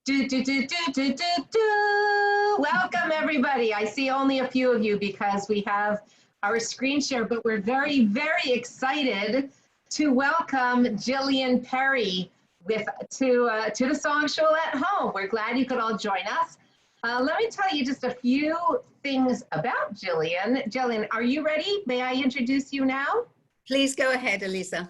Do, do, do, do, do, do, do. Welcome, everybody. I see only a few of you because we have our screen share, but we're very, very excited to welcome Gillian Perry to the Song Shul at home. We're glad you could all join us. Let me tell you just a few things about Gillian. Gillian, are you ready? May I introduce you now? Please go ahead, Elisa.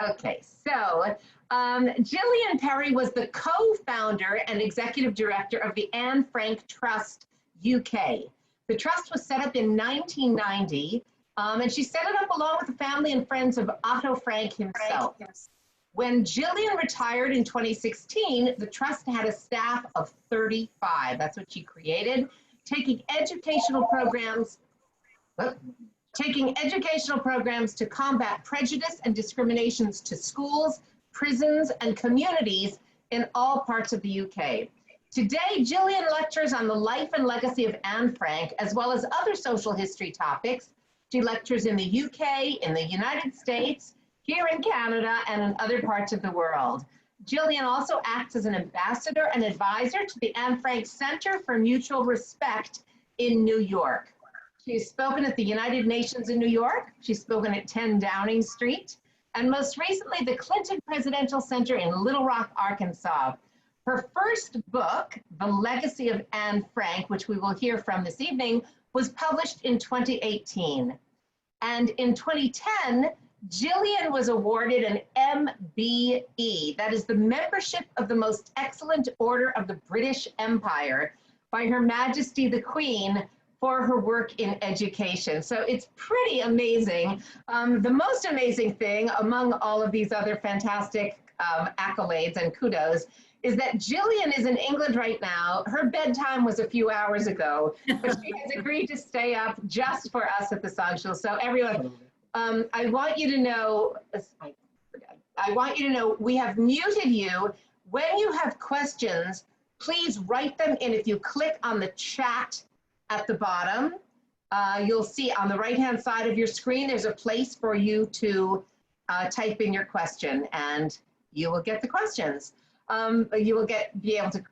Okay, so Gillian Perry was the co-founder and executive director of the Anne Frank Trust UK. The trust was set up in 1990, and she set it up along with the family and friends of Otto Frank himself. Yes. When Gillian retired in 2016, the trust had a staff of 35. That's what she created, taking educational programs to combat prejudice and discriminations to schools, prisons, and communities in all parts of the UK. Today, Gillian lectures on the life and legacy of Anne Frank, as well as other social history topics. She lectures in the UK, in the United States, here in Canada, and in other parts of the world. Gillian also acts as an ambassador and advisor to the Anne Frank Center for Mutual Respect in New York. She's spoken at the United Nations in New York. She's spoken at 10 Downing Street, and most recently, the Clinton Presidential Center in Little Rock, Arkansas. Her first book, The Legacy of Anne Frank, which we will hear from this evening, was published in 2018. And in 2010, Gillian was awarded an MBE, that is the Membership of the Most Excellent Order of the British Empire, by Her Majesty the Queen, for her work in education. So it's pretty amazing. The most amazing thing among all of these other fantastic accolades and kudos is that Gillian is in England right now. Her bedtime was a few hours ago, but she has agreed to stay up just for us at the Song Shul. So everyone, I want you to know, we have muted you. When you have questions, please write them in. If you click on the chat at the bottom, you'll see on the right-hand side of your screen, there's a place for you to type in your question, and you will get the questions. You will be able to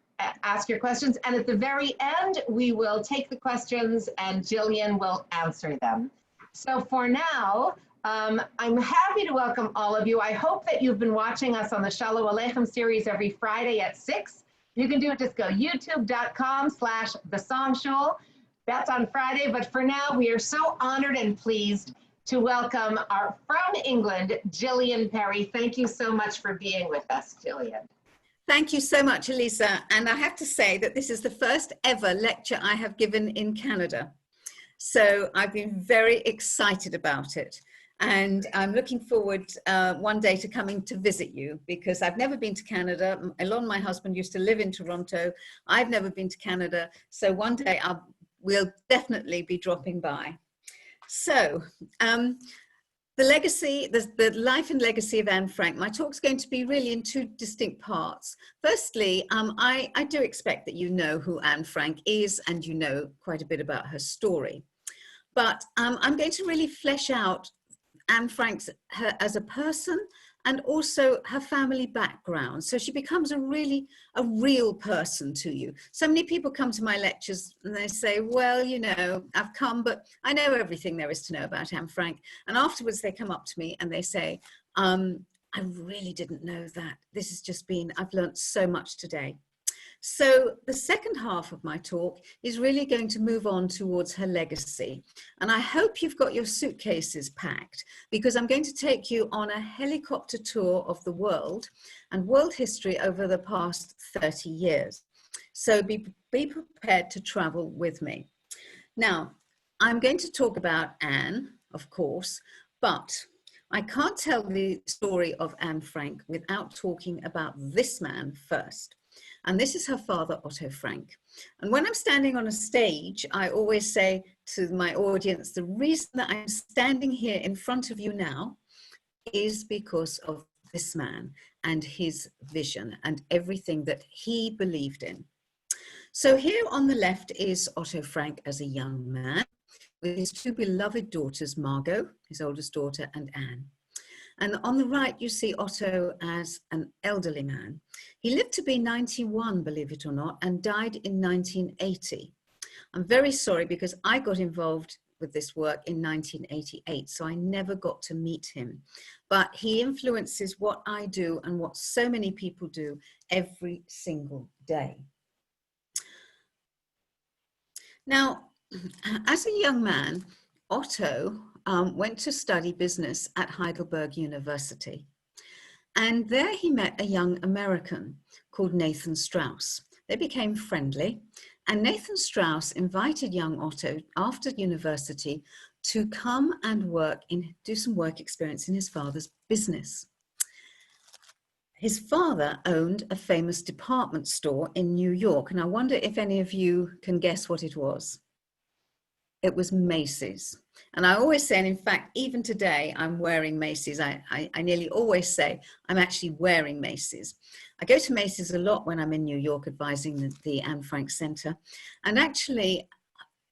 ask your questions, and at the very end, we will take the questions and Gillian will answer them. So for now, I'm happy to welcome all of you. I hope that you've been watching us on the Shalom Aleichem series every Friday at 6. You can do it, just go youtube.com/thesongshul. That's on Friday, but for now, we are so honored and pleased to welcome from England, Gillian Perry. Thank you so much for being with us, Gillian. Thank you so much, Elisa. And I have to say that this is the first ever lecture I have given in Canada. So I've been very excited about it. And I'm looking forward one day to coming to visit you, because I've never been to Canada. Elon, my husband, used to live in Toronto. I've never been to Canada. So one day we'll definitely be dropping by. So the legacy, the life and legacy of Anne Frank, my talk's going to be really in two distinct parts. Firstly, I do expect that you know who Anne Frank is and you know quite a bit about her story. But I'm going to really flesh out Anne Frank's as a person and also her family background. So she becomes a real person to you. So many people come to my lectures and they say, well, you know, I've come, but I know everything there is to know about Anne Frank. And afterwards they come up to me and they say, I really didn't know that. This has just been, I've learned so much today. So the second half of my talk is really going to move on towards her legacy. And I hope you've got your suitcases packed, because I'm going to take you on a helicopter tour of the world and world history over the past 30 years. So be prepared to travel with me. Now, I'm going to talk about Anne, of course, but I can't tell the story of Anne Frank without talking about this man first. And this is her father, Otto Frank. And when I'm standing on a stage, I always say to my audience, the reason that I'm standing here in front of you now is because of this man and his vision and everything that he believed in. So here on the left is Otto Frank as a young man with his two beloved daughters, Margot, his oldest daughter, and Anne. And on the right, you see Otto as an elderly man. He lived to be 91, believe it or not, and died in 1980. I'm very sorry because I got involved with this work in 1988, so I never got to meet him. But he influences what I do and what so many people do every single day. Now, as a young man, Otto went to study business at Heidelberg University. And there he met a young American called Nathan Strauss. They became friendly, and Nathan Strauss invited young Otto after university to come and do some work experience in his father's business. His father owned a famous department store in New York, and I wonder if any of you can guess what it was. It was Macy's. And I always say, and in fact, even today, I'm wearing Macy's. I nearly always say I'm actually wearing Macy's. I go to Macy's a lot when I'm in New York advising the Anne Frank Center. And actually,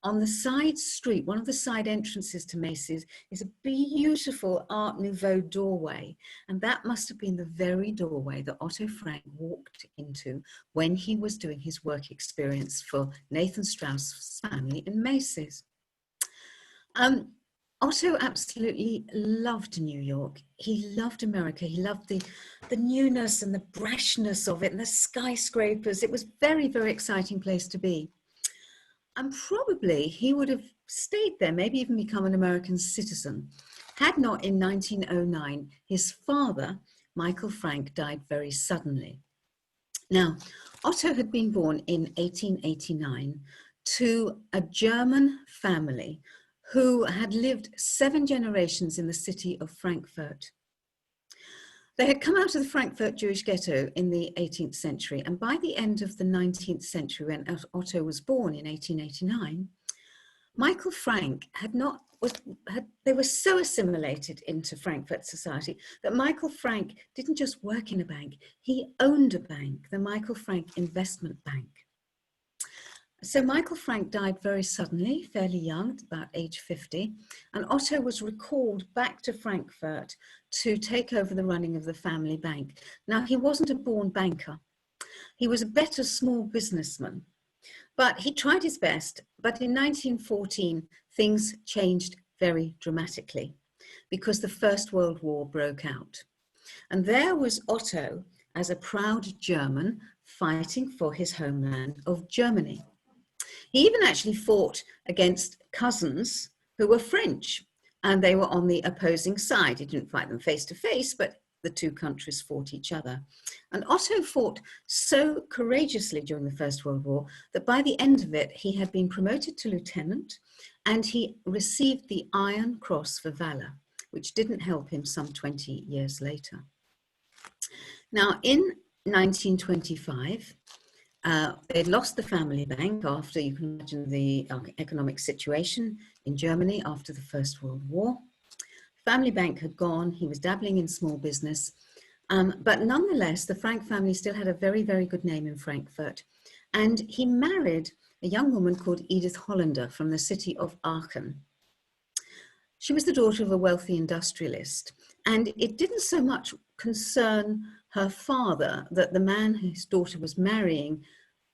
on the side street, one of the side entrances to Macy's is a beautiful Art Nouveau doorway. And that must have been the very doorway that Otto Frank walked into when he was doing his work experience for Nathan Strauss's family in Macy's. Otto absolutely loved New York. He loved America. He loved the newness and the brashness of it and the skyscrapers. It was a very, very exciting place to be. And probably he would have stayed there, maybe even become an American citizen, had not in 1909, his father, Michael Frank, died very suddenly. Now, Otto had been born in 1889 to a German family who had lived 7 generations in the city of Frankfurt. They had come out of the Frankfurt Jewish ghetto in the 18th century, and by the end of the 19th century, when Otto was born in 1889, Michael Frank they were so assimilated into Frankfurt society that Michael Frank didn't just work in a bank, he owned a bank, the Michael Frank Investment Bank. So Michael Frank died very suddenly, fairly young, about age 50, and Otto was recalled back to Frankfurt to take over the running of the family bank. Now, he wasn't a born banker. He was a better small businessman, but he tried his best. But in 1914, things changed very dramatically because the First World War broke out. And there was Otto as a proud German fighting for his homeland of Germany. He even actually fought against cousins who were French, and they were on the opposing side. He didn't fight them face to face, but the two countries fought each other. And Otto fought so courageously during the First World War that by the end of it, he had been promoted to lieutenant, and he received the Iron Cross for Valor, which didn't help him some 20 years later. Now, in 1925, they'd lost the family bank after, you can imagine the economic situation in Germany after the First World War. Family bank had gone, he was dabbling in small business, but nonetheless, the Frank family still had a very, very good name in Frankfurt. And he married a young woman called Edith Hollander from the city of Aachen. She was the daughter of a wealthy industrialist, and it didn't so much concern her father that the man his daughter was marrying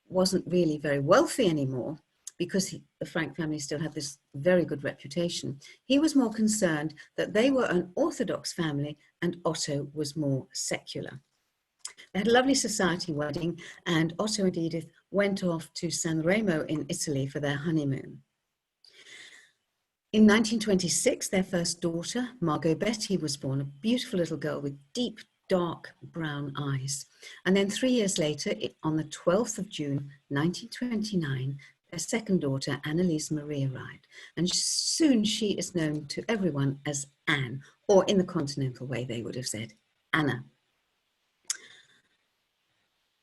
wasn't really very wealthy anymore, because the Frank family still had this very good reputation. He was more concerned that they were an Orthodox family and Otto was more secular. They had a lovely society wedding, and Otto and Edith went off to San Remo in Italy for their honeymoon. In 1926, their first daughter, Margot Betty, was born, a beautiful little girl with deep, dark brown eyes. And then 3 years later, on the 12th of June, 1929, their second daughter, Anneliese Marie, arrived. And soon she is known to everyone as Anne, or in the continental way, they would have said, Anna.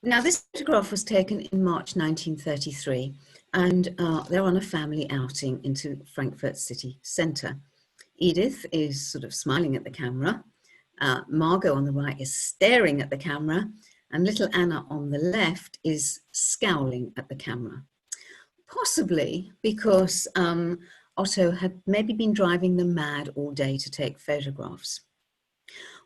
Now, this photograph was taken in March 1933, and they're on a family outing into Frankfurt city centre. Edith is sort of smiling at the camera. Margot on the right is staring at the camera, and little Anna on the left is scowling at the camera. Possibly because Otto had maybe been driving them mad all day to take photographs.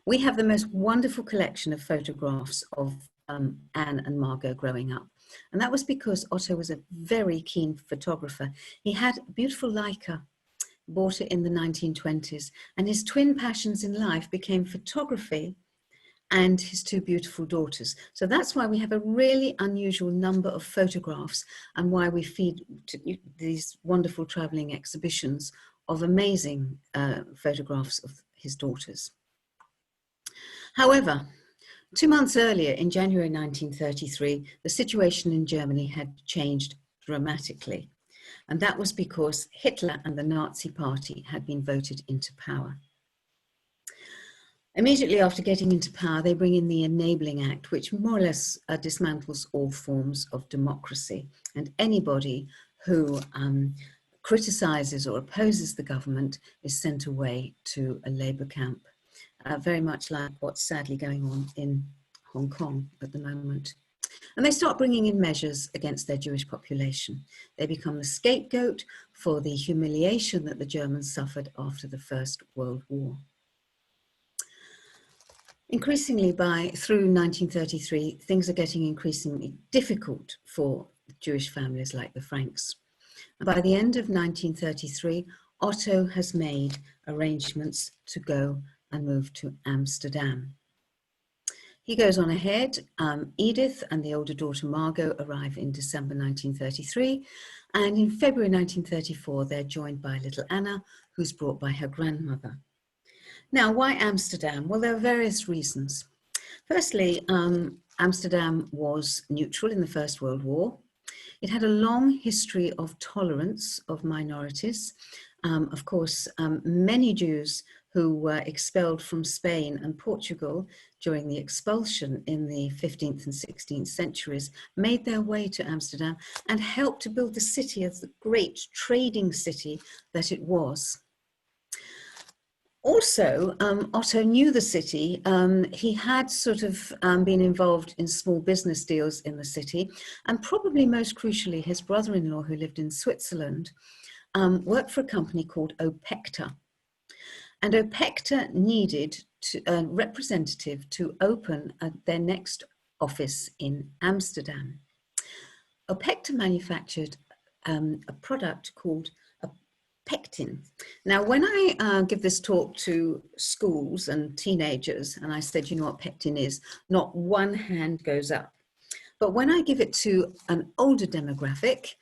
We have the most wonderful collection of photographs of Anne and Margot growing up. And that was because Otto was a very keen photographer. He had a beautiful Leica, bought it in the 1920s, and his twin passions in life became photography and his two beautiful daughters. So that's why we have a really unusual number of photographs, and why we feed these wonderful traveling exhibitions of amazing photographs of his daughters. However, 2 months earlier, in January 1933, the situation in Germany had changed dramatically. And that was because Hitler and the Nazi Party had been voted into power. Immediately after getting into power, they bring in the Enabling Act, which more or less dismantles all forms of democracy. And anybody who criticizes or opposes the government is sent away to a labor camp, very much like what's sadly going on in Hong Kong at the moment. And they start bringing in measures against their Jewish population. They become the scapegoat for the humiliation that the Germans suffered after the First World War. Increasingly, through 1933, things are getting increasingly difficult for Jewish families like the Franks. And by the end of 1933, Otto has made arrangements to go and move to Amsterdam. He goes on ahead. Edith and the older daughter Margot arrive in December 1933, and in February 1934 they're joined by little Anna, who's brought by her grandmother. Now, why Amsterdam? Well, there are various reasons. Firstly, Amsterdam was neutral in the First World War. It had a long history of tolerance of minorities. Of course, many Jews who were expelled from Spain and Portugal during the expulsion in the 15th and 16th centuries made their way to Amsterdam and helped to build the city as the great trading city that it was. Also, Otto knew the city. He had sort of been involved in small business deals in the city, and probably most crucially, his brother-in-law, who lived in Switzerland, worked for a company called Opekta. And Opekta needed a representative to open their next office in Amsterdam. Opekta manufactured a product called pectin. Now, when I give this talk to schools and teenagers, and I said, you know what pectin is, not one hand goes up. But when I give it to an older demographic,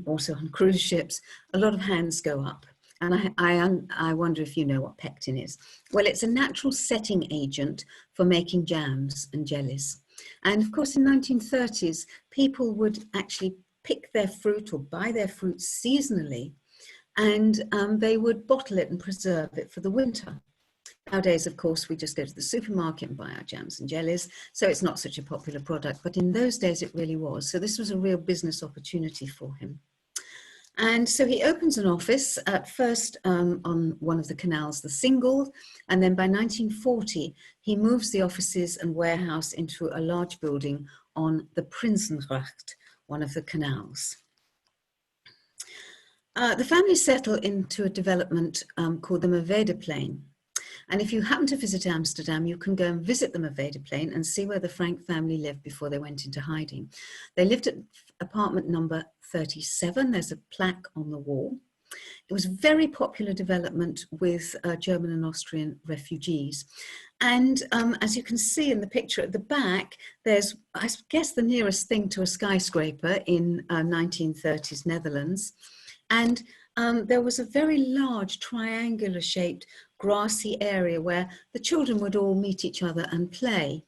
also on cruise ships, a lot of hands go up. And I wonder if you know what pectin is. Well, it's a natural setting agent for making jams and jellies. And of course, in the 1930s, people would actually pick their fruit or buy their fruit seasonally, and they would bottle it and preserve it for the winter. Nowadays, of course, we just go to the supermarket and buy our jams and jellies, so it's not such a popular product, but in those days it really was. So this was a real business opportunity for him. And so he opens an office at first on one of the canals, the Single, and then by 1940, he moves the offices and warehouse into a large building on the Prinsengracht, one of the canals. The family settle into a development called the Merwedeplein. And if you happen to visit Amsterdam, you can go and visit the Merwedeplein and see where the Frank family lived before they went into hiding. They lived at apartment number 37. There's a plaque on the wall. It was a very popular development with German and Austrian refugees. And as you can see in the picture at the back, there's, I guess, the nearest thing to a skyscraper in 1930s Netherlands. And there was a very large triangular shaped grassy area where the children would all meet each other and play.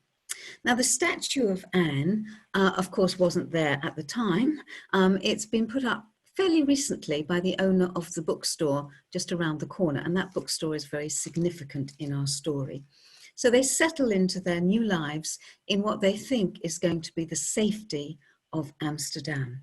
Now, the statue of Anne, of course, wasn't there at the time. It's been put up fairly recently by the owner of the bookstore just around the corner, and that bookstore is very significant in our story. So they settle into their new lives in what they think is going to be the safety of Amsterdam.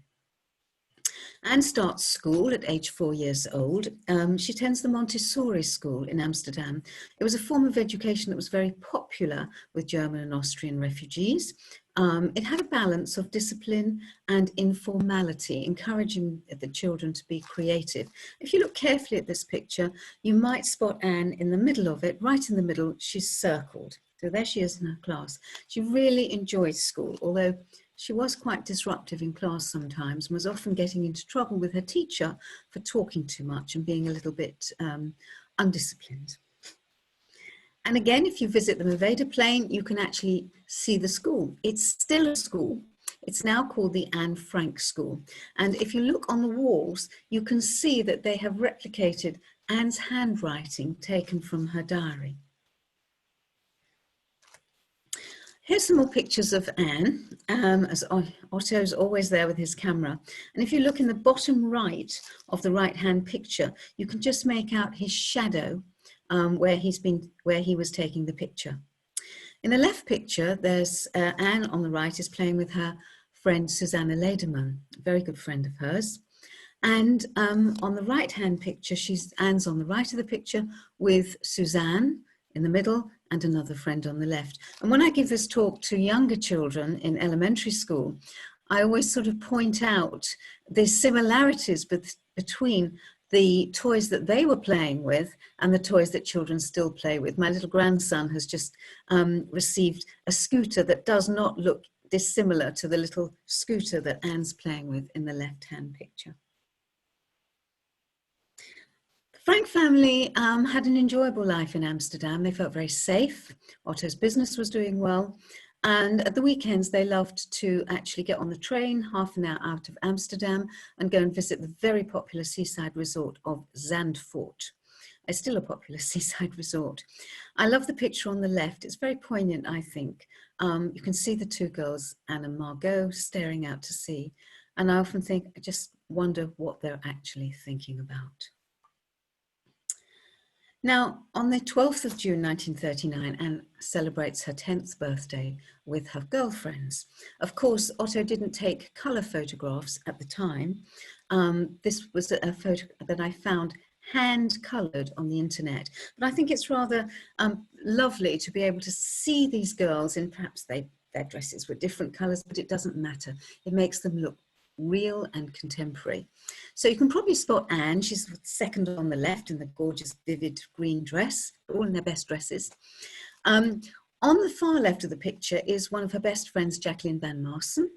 Anne starts school at age 4 years old. She attends the Montessori school in Amsterdam. It was a form of education that was very popular with German and Austrian refugees. It had a balance of discipline and informality, encouraging the children to be creative. If you look carefully at this picture, you might spot Anne in the middle of it. Right in the middle, she's circled. So there she is in her class. She really enjoyed school, although she was quite disruptive in class sometimes and was often getting into trouble with her teacher for talking too much and being a little bit undisciplined. And again, if you visit the Moveda Plain, you can actually see the school. It's still a school. It's now called the Anne Frank School. And if you look on the walls, you can see that they have replicated Anne's handwriting taken from her diary. Here's some more pictures of Anne, as Otto's always there with his camera. And if you look in the bottom right of the right-hand picture, you can just make out his shadow where he was taking the picture. In the left picture, there's Anne on the right is playing with her friend Susanna Lederman, a very good friend of hers. And on the right-hand picture, Anne's on the right of the picture with Suzanne in the middle and another friend on the left. And when I give this talk to younger children in elementary school, I always sort of point out the similarities between the toys that they were playing with and the toys that children still play with. My little grandson has just received a scooter that does not look dissimilar to the little scooter that Anne's playing with in the left-hand picture. The Frank family had an enjoyable life in Amsterdam. They felt very safe. Otto's business was doing well. And at the weekends, they loved to actually get on the train half an hour out of Amsterdam and go and visit the very popular seaside resort of Zandvoort. It's still a popular seaside resort. I love the picture on the left. It's very poignant, I think. You can see the two girls, Anne and Margot, staring out to sea. And I often think, I just wonder what they're actually thinking about. Now, on the 12th of June 1939, Anne celebrates her 10th birthday with her girlfriends. Of course, Otto didn't take colour photographs at the time. This was a photo that I found hand-coloured on the internet. But I think it's rather lovely to be able to see these girls in perhaps their dresses were different colours, but it doesn't matter. It makes them look real and contemporary. So you can probably spot Anne. She's second on the left in the gorgeous vivid green dress, all in their best dresses. On the far left of the picture is one of her best friends, Jacqueline Van Marsen.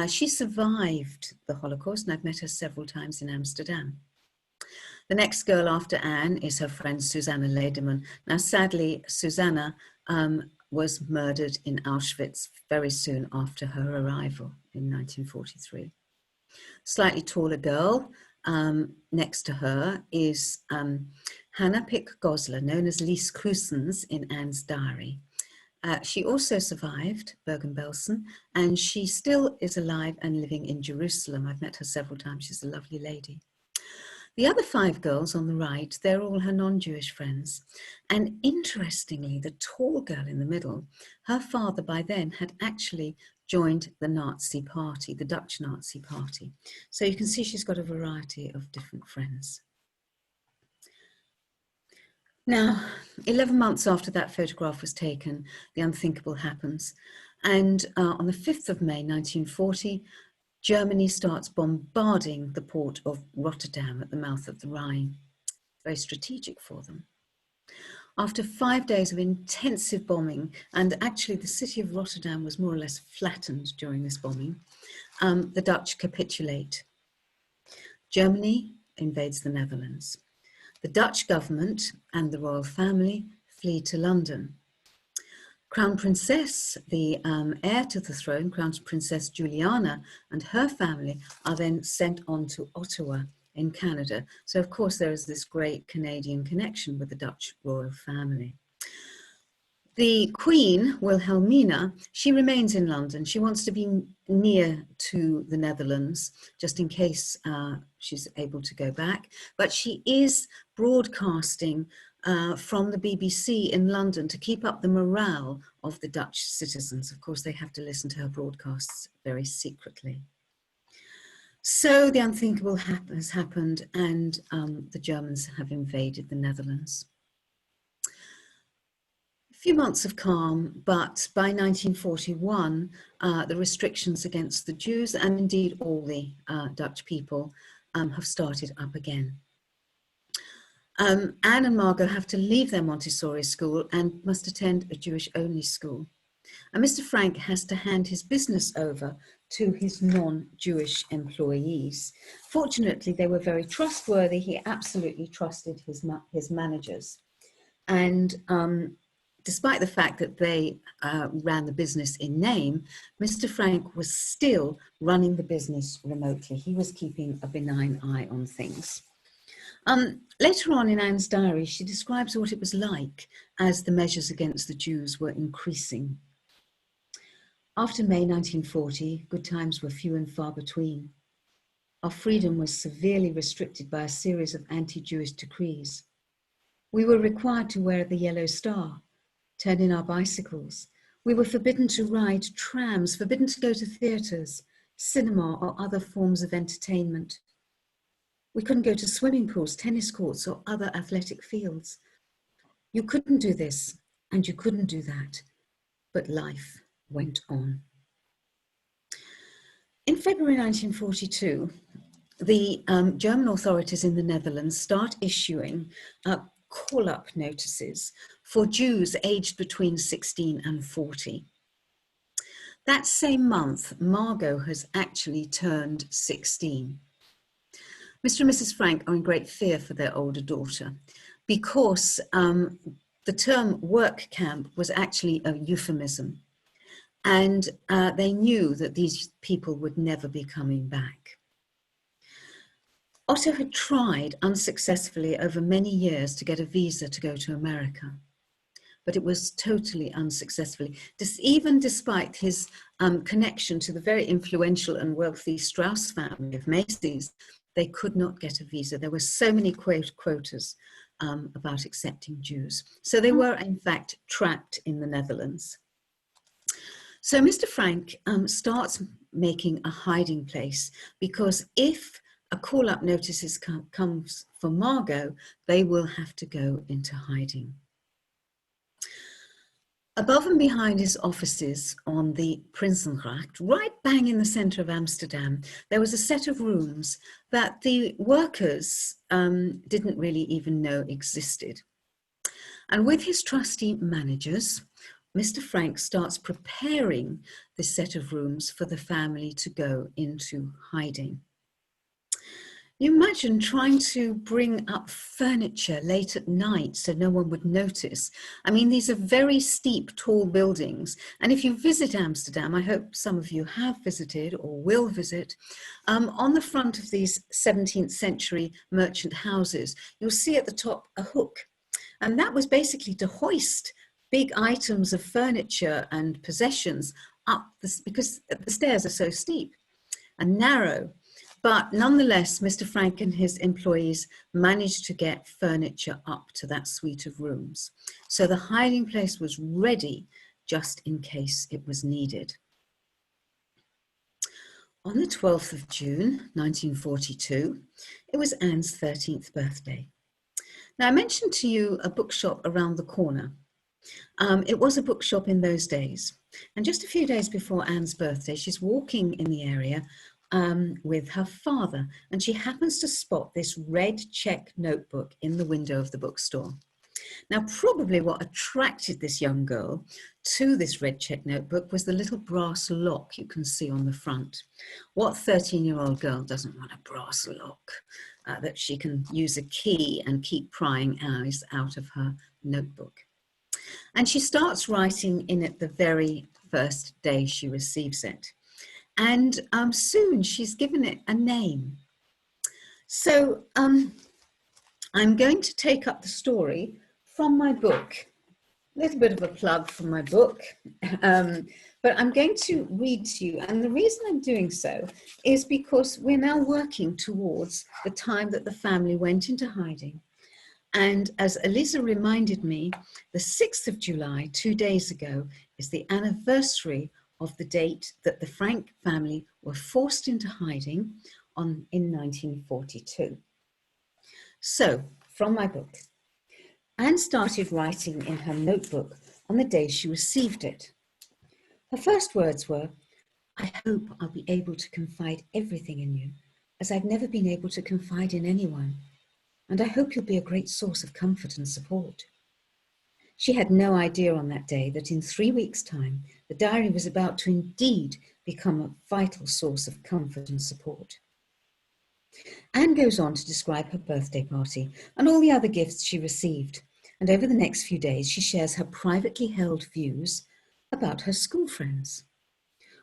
She survived the Holocaust, and I've met her several times in Amsterdam. The next girl after Anne is her friend Susanna Lederman. Now, sadly, Susanna was murdered in Auschwitz very soon after her arrival in 1943. Slightly taller girl next to her is Hannah Pick-Goslar, known as Lies Kroesens in Anne's diary. She also survived Bergen-Belsen, and she still is alive and living in Jerusalem. I've met her several times. She's a lovely lady. The other 5 girls on the right, they're all her non-Jewish friends. And interestingly, the tall girl in the middle, her father by then had actually joined the Nazi party, the Dutch Nazi party. So you can see she's got a variety of different friends. Now, 11 months after that photograph was taken, the unthinkable happens. And on the 5th of May, 1940, Germany starts bombarding the port of Rotterdam at the mouth of the Rhine. Very strategic for them. After 5 days of intensive bombing, and actually the city of Rotterdam was more or less flattened during this bombing, the Dutch capitulate. Germany invades the Netherlands. The Dutch government and the royal family flee to London. Crown Princess, the heir to the throne, Crown Princess Juliana, and her family are then sent on to Ottawa in Canada. So of course there is this great Canadian connection with the Dutch royal family. The Queen, Wilhelmina, she remains in London. She wants to be near to the Netherlands, just in case she's able to go back. But she is broadcasting from the BBC in London to keep up the morale of the Dutch citizens. Of course, they have to listen to her broadcasts very secretly. So the unthinkable has happened, and the Germans have invaded the Netherlands. A few months of calm, but by 1941, the restrictions against the Jews, and indeed all the Dutch people, have started up again. Anne and Margot have to leave their Montessori school and must attend a Jewish-only school. And Mr. Frank has to hand his business over to his non-Jewish employees. Fortunately, they were very trustworthy. He absolutely trusted his managers. And despite the fact that they ran the business in name, Mr. Frank was still running the business remotely. He was keeping a benign eye on things. Later on in Anne's diary, she describes what it was like as the measures against the Jews were increasing. After May 1940, good times were few and far between. Our freedom was severely restricted by a series of anti-Jewish decrees. We were required to wear the yellow star, turn in our bicycles. We were forbidden to ride trams, forbidden to go to theatres, cinema, or other forms of entertainment. We couldn't go to swimming pools, tennis courts, or other athletic fields. You couldn't do this, and you couldn't do that, but life went on. In February 1942, the German authorities in the Netherlands start issuing call-up notices for Jews aged between 16 and 40. That same month, Margot has actually turned 16. Mr. and Mrs. Frank are in great fear for their older daughter because the term work camp was actually a euphemism. And they knew that these people would never be coming back. Otto had tried unsuccessfully over many years to get a visa to go to America, but it was totally unsuccessful. Even despite his connection to the very influential and wealthy Strauss family of Macy's, they could not get a visa. There were so many quotas about accepting Jews. So they were, in fact, trapped in the Netherlands. So Mr. Frank starts making a hiding place, because if a call-up notice comes for Margot, they will have to go into hiding. Above and behind his offices on the Prinsengracht, right bang in the centre of Amsterdam, there was a set of rooms that the workers didn't really even know existed. And with his trusty managers, Mr. Frank starts preparing this set of rooms for the family to go into hiding. You imagine trying to bring up furniture late at night so no one would notice. I mean, these are very steep, tall buildings. And if you visit Amsterdam, I hope some of you have visited or will visit, on the front of these 17th century merchant houses, you'll see at the top a hook. And that was basically to hoist big items of furniture and possessions up because the stairs are so steep and narrow. But nonetheless, Mr. Frank and his employees managed to get furniture up to that suite of rooms. So the hiding place was ready just in case it was needed. On the 12th of June, 1942, it was Anne's 13th birthday. Now, I mentioned to you a bookshop around the corner. It was a bookshop in those days. And just a few days before Anne's birthday, she's walking in the area with her father, and she happens to spot this red check notebook in the window of the bookstore. Now, probably what attracted this young girl to this red check notebook was the little brass lock you can see on the front. What 13-year-old girl doesn't want a brass lock that she can use a key and keep prying eyes out of her notebook? And she starts writing in it the very first day she receives it. And soon she's given it a name. So I'm going to take up the story from my book. A little bit of a plug from my book, but I'm going to read to you. And the reason I'm doing so is because we're now working towards the time that the family went into hiding. And as Elisa reminded me, the 6th of July, 2 days ago, is the anniversary of the date that the Frank family were forced into hiding in 1942. So, from my book, Anne started writing in her notebook on the day she received it. Her first words were, "I hope I'll be able to confide everything in you, as I've never been able to confide in anyone. And I hope you'll be a great source of comfort and support." She had no idea on that day that in 3 weeks' time, the diary was about to indeed become a vital source of comfort and support. Anne goes on to describe her birthday party and all the other gifts she received. And over the next few days, she shares her privately held views about her school friends.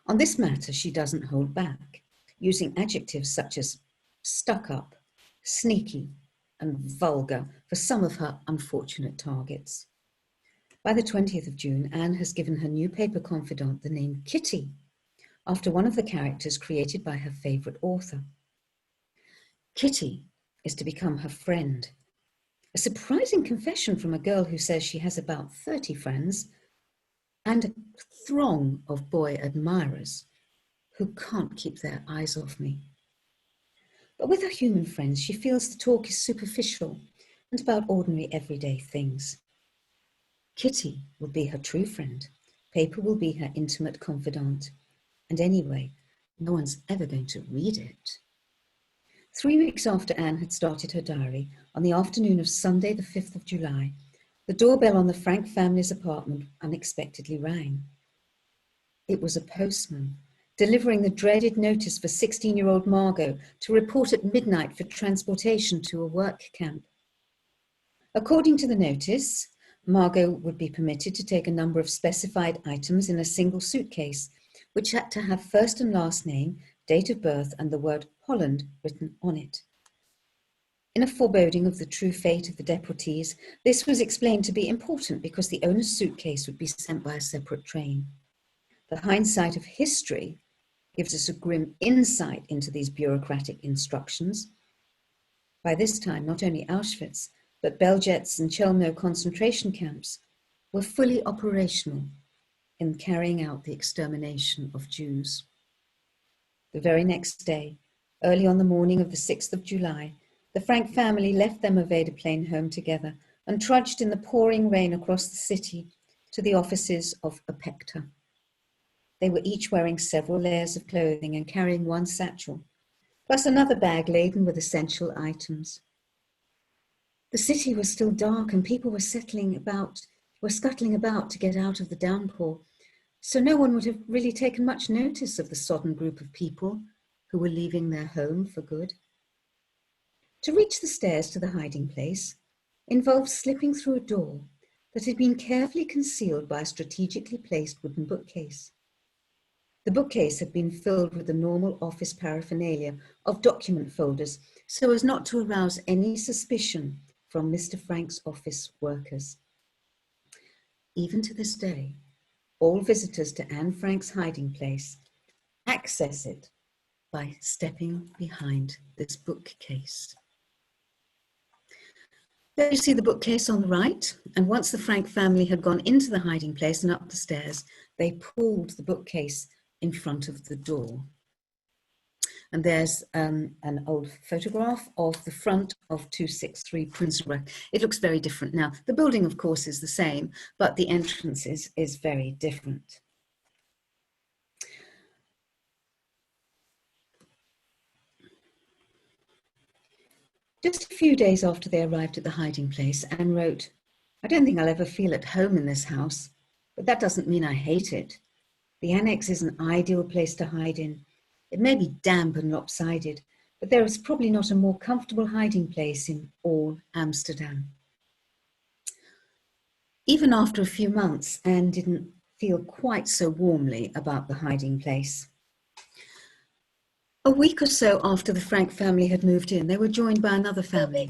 On this matter, she doesn't hold back, using adjectives such as stuck up, sneaky, and vulgar for some of her unfortunate targets. By the 20th of June, Anne has given her new paper confidant the name Kitty, after one of the characters created by her favourite author. Kitty is to become her friend. A surprising confession from a girl who says she has about 30 friends and a throng of boy admirers who can't keep their eyes off me. But with her human friends, she feels the talk is superficial and about ordinary everyday things. Kitty will be her true friend. Paper will be her intimate confidant. And anyway, no one's ever going to read it. 3 weeks after Anne had started her diary, on the afternoon of Sunday, the 5th of July, the doorbell on the Frank family's apartment unexpectedly rang. It was a postman, delivering the dreaded notice for 16-year-old Margot to report at midnight for transportation to a work camp. According to the notice, Margot would be permitted to take a number of specified items in a single suitcase, which had to have first and last name, date of birth, and the word Holland written on it. In a foreboding of the true fate of the deportees, this was explained to be important because the owner's suitcase would be sent by a separate train. The hindsight of history gives us a grim insight into these bureaucratic instructions. By this time, not only Auschwitz, but Belzec and Chelmno concentration camps were fully operational in carrying out the extermination of Jews. The very next day, early on the morning of the 6th of July, the Frank family left their Moveda plane home together and trudged in the pouring rain across the city to the offices of APECTA. They were each wearing several layers of clothing and carrying one satchel, plus another bag laden with essential items. The city was still dark and people were scuttling about to get out of the downpour, so no one would have really taken much notice of the sodden group of people who were leaving their home for good. To reach the stairs to the hiding place involved slipping through a door that had been carefully concealed by a strategically placed wooden bookcase. The bookcase had been filled with the normal office paraphernalia of document folders so as not to arouse any suspicion from Mr. Frank's office workers. Even to this day, all visitors to Anne Frank's hiding place access it by stepping behind this bookcase. There you see the bookcase on the right, and once the Frank family had gone into the hiding place and up the stairs, they pulled the bookcase in front of the door. And there's an old photograph of the front of 263 Prinsengracht. It looks very different now. The building, of course, is the same, but the entrance is very different. Just a few days after they arrived at the hiding place, Anne wrote, "I don't think I'll ever feel at home in this house, but that doesn't mean I hate it. The annex is an ideal place to hide in. It may be damp and lopsided, but there is probably not a more comfortable hiding place in all Amsterdam." Even after a few months, Anne didn't feel quite so warmly about the hiding place. A week or so after the Frank family had moved in, they were joined by another family.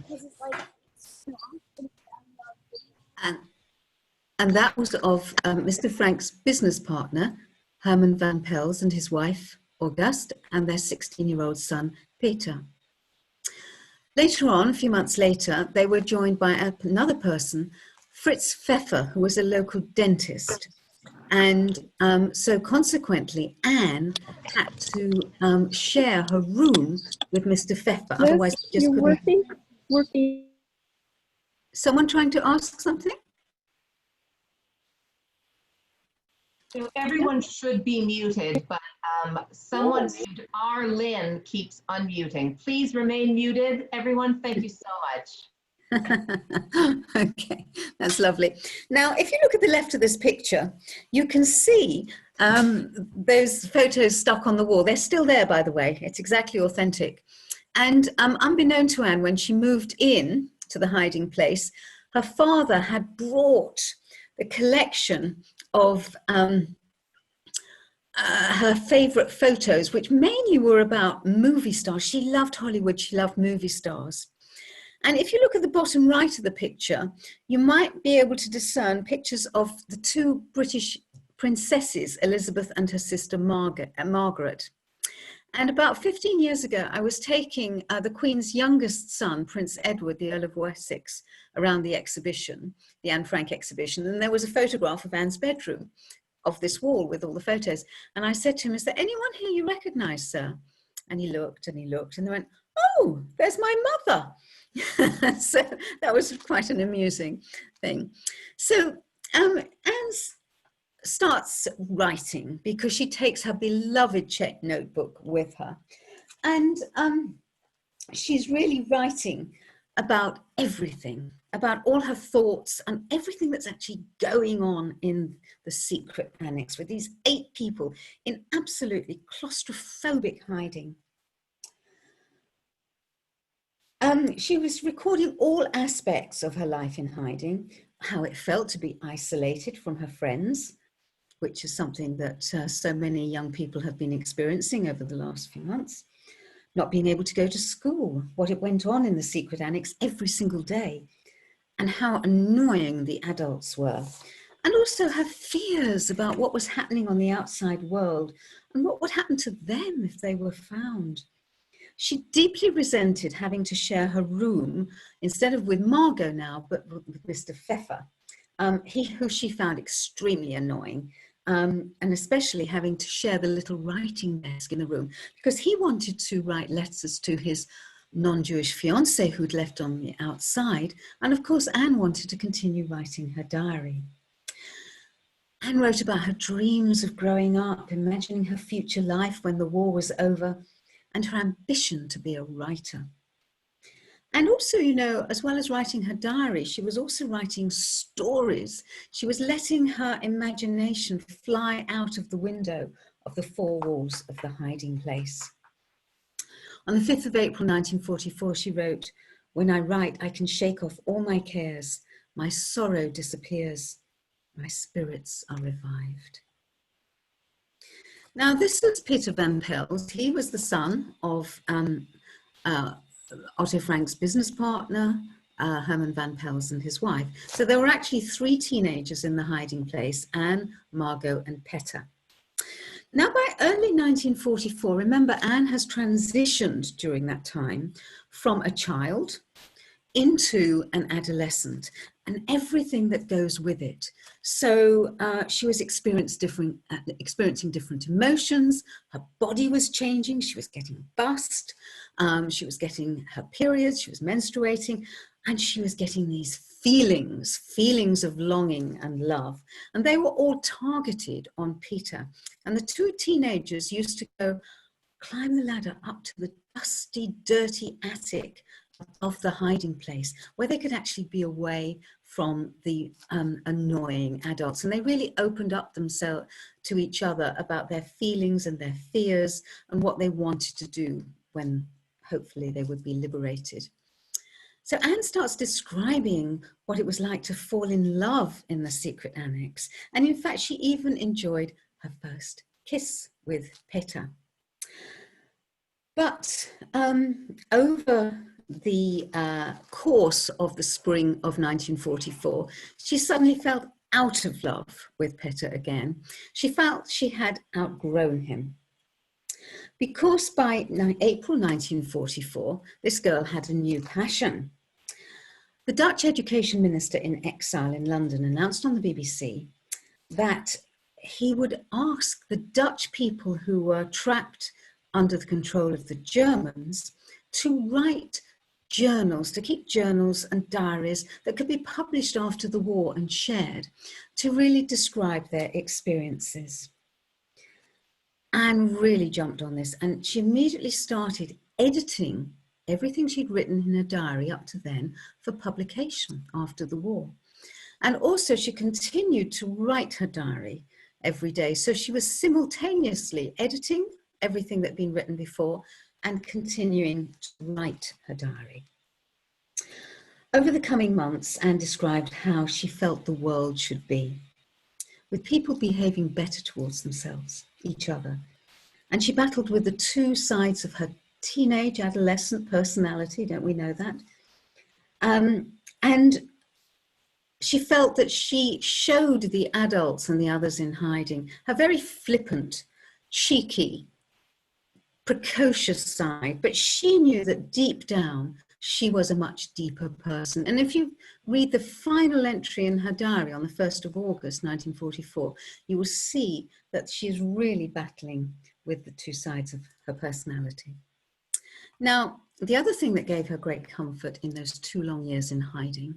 And that was of Mr. Frank's business partner, Herman van Pels, and his wife, Auguste, and their 16-year-old son, Peter. Later on, a few months later, they were joined by another person, Fritz Pfeffer, who was a local dentist. And so consequently, Anne had to share her room with Mr. Pfeffer. Liz, Otherwise, she just you're couldn't. working. Someone trying to ask something? So everyone should be muted, but someone named Arlene keeps unmuting. Please remain muted, everyone. Thank you so much. Okay, that's lovely. Now, if you look at the left of this picture, you can see those photos stuck on the wall. They're still there, by the way. It's exactly authentic. And unbeknown to Anne, when she moved in to the hiding place, her father had brought the collection of her favorite photos, which mainly were about movie stars. She loved Hollywood. She loved movie stars. And if you look at the bottom right of the picture, you might be able to discern pictures of the two British princesses, Elizabeth and her sister Margaret. And about 15 years ago, I was taking the Queen's youngest son, Prince Edward, the Earl of Wessex, around the exhibition, the Anne Frank exhibition. And there was a photograph of Anne's bedroom, of this wall with all the photos. And I said to him, "Is there anyone here you recognize, sir?" And he looked and he looked and they went, "Oh, there's my mother." So that was quite an amusing thing. So Anne starts writing because she takes her beloved check notebook with her. And she's really writing about everything, about all her thoughts and everything that's actually going on in the secret annex with these 8 people in absolutely claustrophobic hiding. She was recording all aspects of her life in hiding, how it felt to be isolated from her friends, which is something that so many young people have been experiencing over the last few months, not being able to go to school, what it went on in the secret annex every single day, and how annoying the adults were, and also her fears about what was happening on the outside world and what would happen to them if they were found. She deeply resented having to share her room, instead of with Margot now, but with Mr. Pfeffer, who she found extremely annoying, and especially having to share the little writing desk in the room, because he wanted to write letters to his non-Jewish fiancé who'd left on the outside. And of course, Anne wanted to continue writing her diary. Anne wrote about her dreams of growing up, imagining her future life when the war was over, and her ambition to be a writer. And also, you know, as well as writing her diary, she was also writing stories. She was letting her imagination fly out of the window of the 4 walls of the hiding place. On the 5th of April, 1944, she wrote, "When I write, I can shake off all my cares. My sorrow disappears. My spirits are revived." Now, this was Peter Van Pels. He was the son of Otto Frank's business partner, Herman Van Pels, and his wife. So there were actually 3 teenagers in the hiding place, Anne, Margot, and Peta. Now, by early 1944, remember, Anne has transitioned during that time from a child into an adolescent and everything that goes with it. So she was experiencing different emotions. Her body was changing. She was getting bust. She was getting her periods. She was menstruating. And she was getting these feelings of longing and love. And they were all targeted on Peter. And the 2 teenagers used to go climb the ladder up to the dusty, dirty attic of the hiding place, where they could actually be away from the annoying adults. And they really opened up themselves to each other about their feelings and their fears and what they wanted to do when hopefully they would be liberated. So Anne starts describing what it was like to fall in love in the secret annex. And in fact, she even enjoyed her first kiss with Peter. But over the course of the spring of 1944, she suddenly felt out of love with Peter again. She felt she had outgrown him. Because by April 1944, this girl had a new passion. The Dutch education minister in exile in London announced on the BBC that he would ask the Dutch people who were trapped under the control of the Germans to write journals, to keep journals and diaries that could be published after the war and shared, to really describe their experiences. Anne really jumped on this, and she immediately started editing everything she'd written in her diary up to then for publication after the war. And also she continued to write her diary every day. So she was simultaneously editing everything that had been written before and continuing to write her diary. Over the coming months, Anne described how she felt the world should be, with people behaving better towards themselves, each other. And she battled with the two sides of her teenage, adolescent personality, don't we know that? And she felt that she showed the adults and the others in hiding her very flippant, cheeky, precocious side, but she knew that deep down she was a much deeper person. And if you read the final entry in her diary on the 1st of August 1944, you will see that she is really battling with the two sides of her personality. Now, the other thing that gave her great comfort in those 2 long years in hiding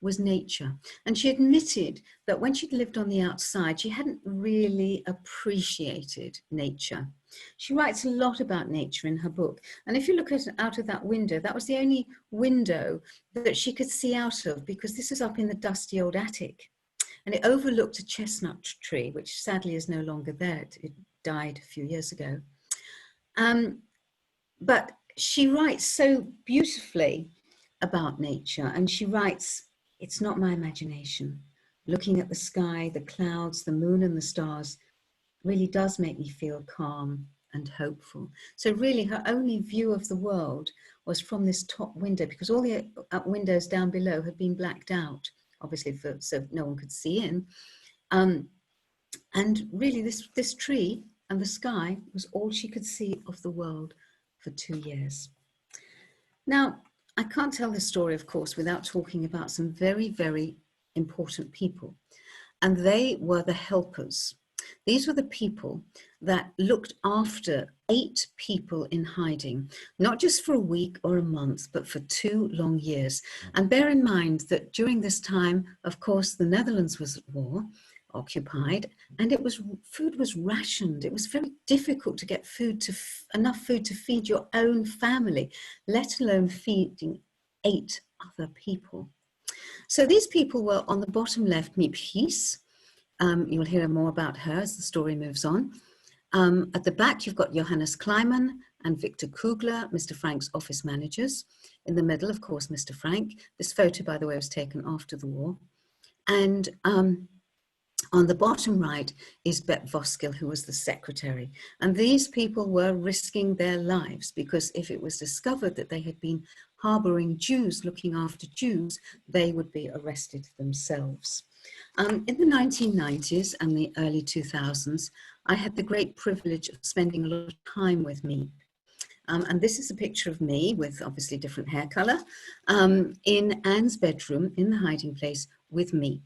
was nature. And she admitted that when she'd lived on the outside, she hadn't really appreciated nature. She writes a lot about nature in her book. And if you look out of that window, that was the only window that she could see out of, because this is up in the dusty old attic. And it overlooked a chestnut tree, which sadly is no longer there. It died a few years ago. But she writes so beautifully about nature, and she writes, "It's not my imagination. Looking at the sky, the clouds, the moon and the stars really does make me feel calm and hopeful." So really her only view of the world was from this top window, because all the windows down below had been blacked out, obviously so no one could see in. And really this tree and the sky was all she could see of the world for 2 years. Now, I can't tell this story, of course, without talking about some very, very important people. And they were the helpers. These were the people that looked after 8 people in hiding, not just for a week or a month, but for 2 long years. And bear in mind that during this time, of course, the Netherlands was at war, occupied, and food was rationed. It was very difficult to get enough food to feed your own family, let alone feeding 8 other people. So these people were on the bottom left, Miep Gies. You'll hear more about her as the story moves on. At the back, you've got Johannes Kleiman and Victor Kugler, Mr. Frank's office managers. In the middle, of course, Mr. Frank. This photo, by the way, was taken after the war. And on the bottom right is Bet Voskil, who was the secretary. And these people were risking their lives, because if it was discovered that they had been harboring Jews, looking after Jews, they would be arrested themselves. In the 1990s and the early 2000s, I had the great privilege of spending a lot of time with Miep. And this is a picture of me with obviously different hair color in Anne's bedroom in the hiding place with Miep.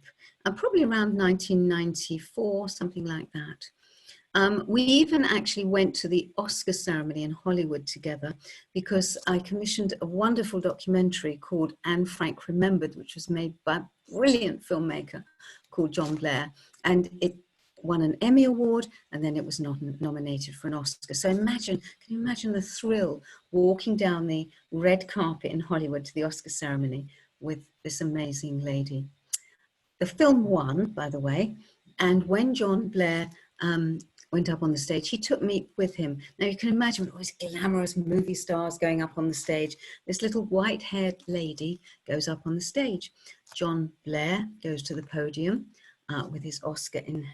Probably around 1994, something like that. We even actually went to the Oscar ceremony in Hollywood together, because I commissioned a wonderful documentary called Anne Frank Remembered, which was made by a brilliant filmmaker called John Blair. And it won an Emmy Award, and then it was nominated for an Oscar. So can you imagine the thrill walking down the red carpet in Hollywood to the Oscar ceremony with this amazing lady? The film won, by the way, and when John Blair went up on the stage, he took me with him. Now you can imagine all these glamorous movie stars going up on the stage. This little white-haired lady goes up on the stage. John Blair goes to the podium with his Oscar in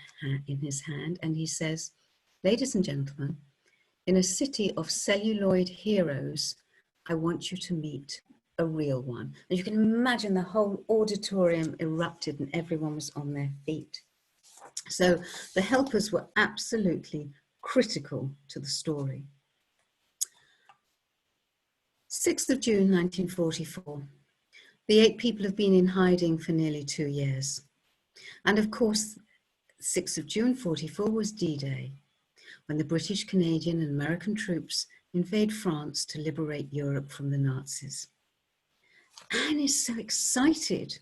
his hand, and he says, "Ladies and gentlemen, in a city of celluloid heroes, I want you to meet a real one." And you can imagine the whole auditorium erupted and everyone was on their feet. So the helpers were absolutely critical to the story. 6th of June, 1944. The 8 people have been in hiding for nearly 2 years. And of course, 6th of June 44 was D-Day, when the British, Canadian and American troops invade France to liberate Europe from the Nazis. Anne is so excited.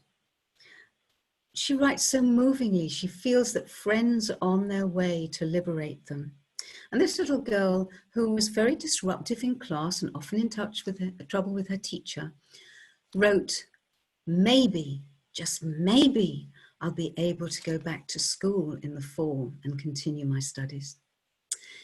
She writes so movingly. She feels that friends are on their way to liberate them. And this little girl, who was very disruptive in class and often in touch with trouble with her teacher, wrote, "Maybe, just maybe, I'll be able to go back to school in the fall and continue my studies."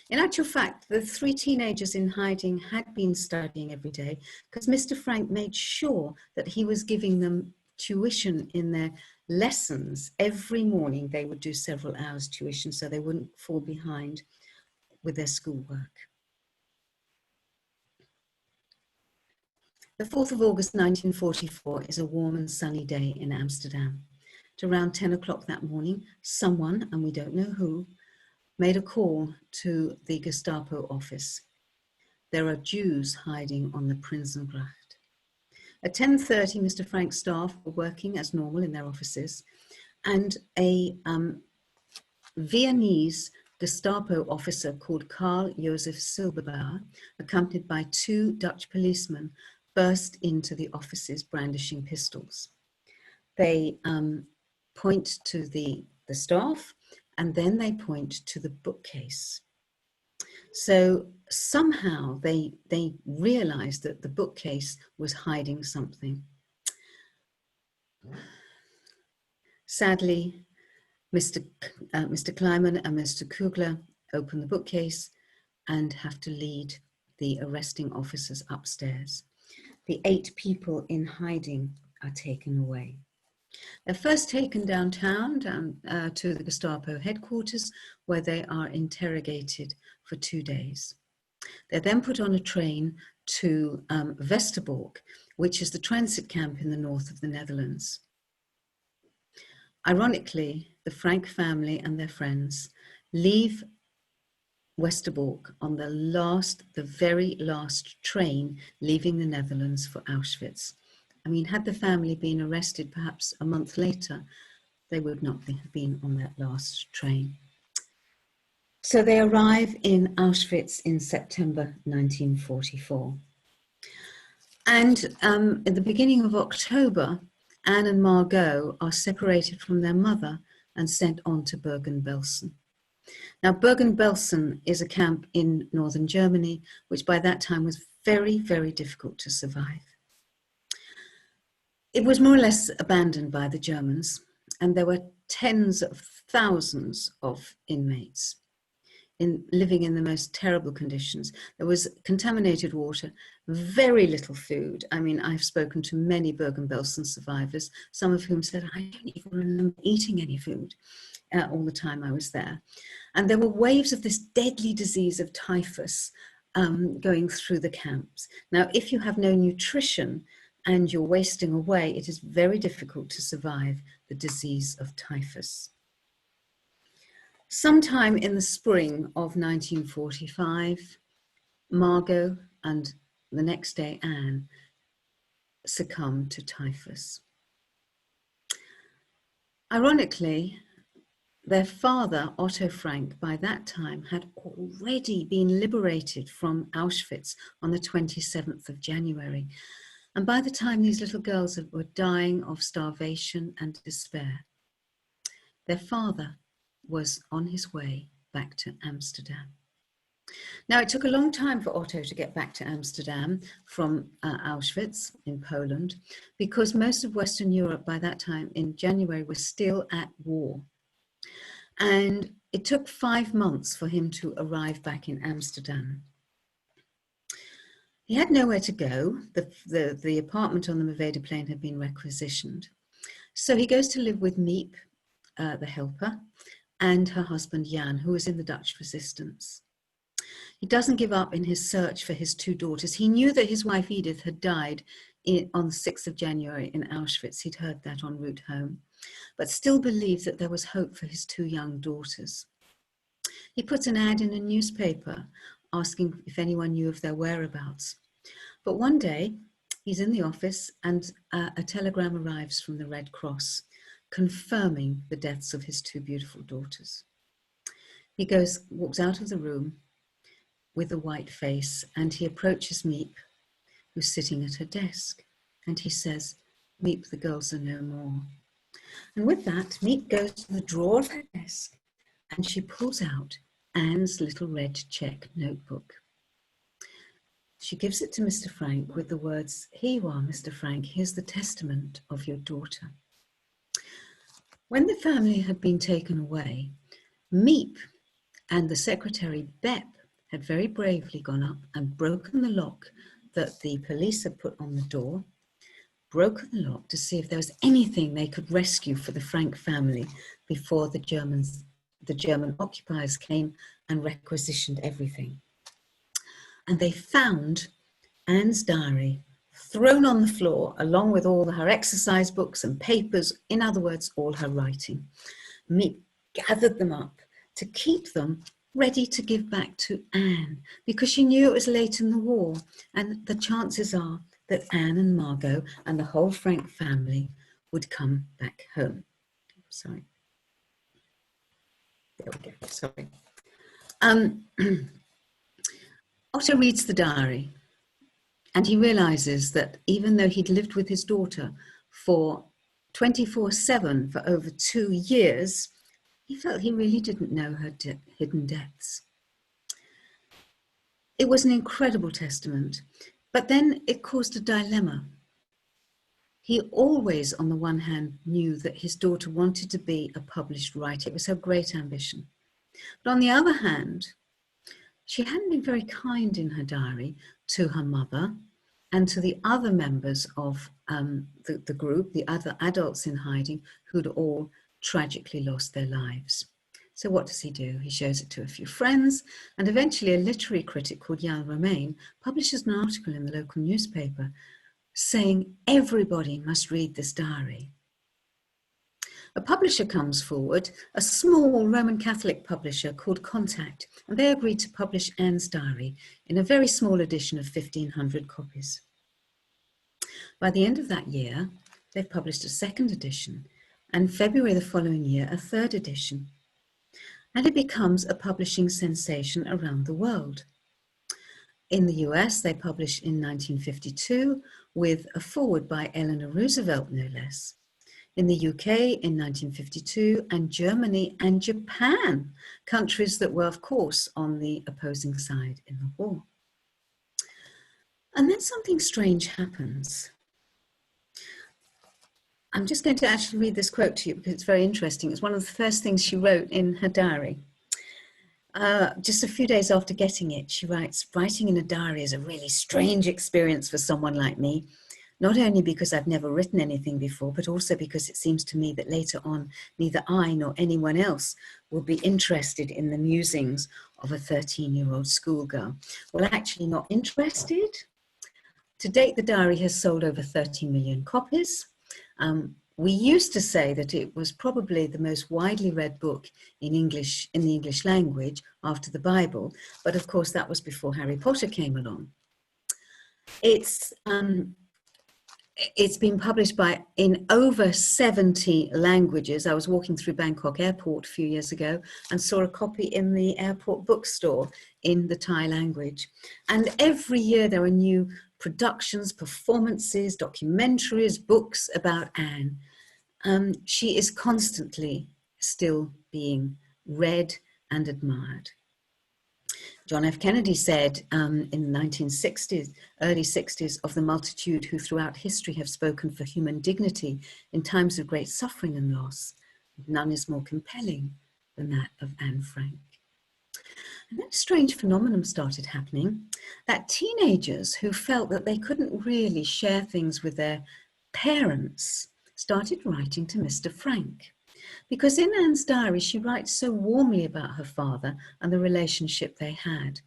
In actual fact, the 3 teenagers in hiding had been studying every day because Mr. Frank made sure that he was giving them tuition in their lessons. Every morning they would do several hours tuition so they wouldn't fall behind with their schoolwork. The 4th of August 1944 is a warm and sunny day in Amsterdam. At around 10 o'clock that morning, someone, and we don't know who, made a call to the Gestapo office. There are Jews hiding on the Prinsengracht. At 10:30, Mr. Frank's staff were working as normal in their offices, and a Viennese Gestapo officer called Karl Josef Silberbauer, accompanied by 2 Dutch policemen, burst into the offices brandishing pistols. They point to the staff, and then they point to the bookcase. So somehow they realized that the bookcase was hiding something. Sadly, Mr. Kleiman and Mr. Kugler open the bookcase and have to lead the arresting officers upstairs. The 8 people in hiding are taken away. They're first taken downtown to the Gestapo headquarters, where they are interrogated for 2 days. They're then put on a train to Westerbork, which is the transit camp in the north of the Netherlands. Ironically, the Frank family and their friends leave Westerbork on the very last train leaving the Netherlands for Auschwitz. I mean, had the family been arrested perhaps a month later, they would not have been on that last train. So they arrive in Auschwitz in September 1944. And at the beginning of October, Anne and Margot are separated from their mother and sent on to Bergen-Belsen. Now, Bergen-Belsen is a camp in northern Germany, which by that time was very, very difficult to survive. It was more or less abandoned by the Germans, and there were tens of thousands of inmates living in the most terrible conditions. There was contaminated water, very little food. I mean, I've spoken to many Bergen-Belsen survivors, some of whom said, I don't even remember eating any food all the time I was there. And there were waves of this deadly disease of typhus going through the camps. Now, if you have no nutrition and you're wasting away, it is very difficult to survive the disease of typhus. Sometime in the spring of 1945, Margot and the next day Anne succumbed to typhus. Ironically, their father, Otto Frank, by that time had already been liberated from Auschwitz on the 27th of January. And by the time these little girls were dying of starvation and despair, their father was on his way back to Amsterdam. Now, it took a long time for Otto to get back to Amsterdam from Auschwitz in Poland, because most of Western Europe by that time in January was still at war. And it took 5 months for him to arrive back in Amsterdam. He had nowhere to go. The apartment on the Meveda Plain had been requisitioned. So he goes to live with Miep, the helper, and her husband Jan, who was in the Dutch resistance. He doesn't give up in his search for his 2 daughters. He knew that his wife Edith had died on the 6th of January in Auschwitz. He'd heard that en route home, but still believed that there was hope for his 2 young daughters. He puts an ad in a newspaper asking if anyone knew of their whereabouts. But one day he's in the office and a telegram arrives from the Red Cross confirming the deaths of his two beautiful daughters. He walks out of the room with a white face, and he approaches Miep, who's sitting at her desk, and he says, "Miep, the girls are no more." And with that, Miep goes to the drawer of her desk, and she pulls out Anne's little red check notebook. She gives it to Mr. Frank with the words, "Here you are, Mr. Frank, here's the testament of your daughter." When the family had been taken away, Miep and the secretary, Bep, had very bravely gone up and broken the lock that the police had put on the door, broken the lock to see if there was anything they could rescue for the Frank family before the German occupiers came and requisitioned everything. And they found Anne's diary thrown on the floor along with all her exercise books and papers, in other words, all her writing. Miep gathered them up to keep them ready to give back to Anne, because she knew it was late in the war, and the chances are that Anne and Margot and the whole Frank family would come back home. Sorry. There we go, sorry. Otto reads the diary, and he realizes that even though he'd lived with his daughter for 24/7 for over 2 years, he felt he really didn't know her hidden depths. It was an incredible testament, but then it caused a dilemma. He always, on the one hand, knew that his daughter wanted to be a published writer. It was her great ambition. But on the other hand, she hadn't been very kind in her diary to her mother and to the other members of the group, the other adults in hiding, who'd all tragically lost their lives. So what does he do? He shows it to a few friends, and eventually a literary critic called Jan Romain publishes an article in the local newspaper saying everybody must read this diary. A publisher comes forward, a small Roman Catholic publisher called Contact, and they agreed to publish Anne's diary in a very small edition of 1,500 copies. By the end of that year, they've published a second edition, and February the following year, a third edition. And it becomes a publishing sensation around the world. In the US, they publish in 1952 with a foreword by Eleanor Roosevelt, no less. In the UK in 1952, and Germany and Japan, countries that were, of course, on the opposing side in the war. And then something strange happens. I'm just going to actually read this quote to you because it's very interesting. It's one of the first things she wrote in her diary. Just a few days after getting it, she writes, "Writing in a diary is a really strange experience for someone like me. Not only because I've never written anything before, but also because it seems to me that later on, neither I nor anyone else will be interested in the musings of a 13-year-old schoolgirl." Well, actually not interested. To date, the diary has sold over 30 million copies. We used to say that it was probably the most widely read book in the English language after the Bible, but of course that was before Harry Potter came along. It's been published in over 70 languages. I was walking through Bangkok airport a few years ago and saw a copy in the airport bookstore in the Thai language. And every year there are new productions, performances, documentaries, books about Anne. She is constantly still being read and admired. John F. Kennedy said in the 1960s, early 60s, of the multitude who throughout history have spoken for human dignity in times of great suffering and loss, none is more compelling than that of Anne Frank. And then a strange phenomenon started happening, that teenagers who felt that they couldn't really share things with their parents started writing to Mr. Frank. Because in Anne's diary, she writes so warmly about her father and the relationship they had,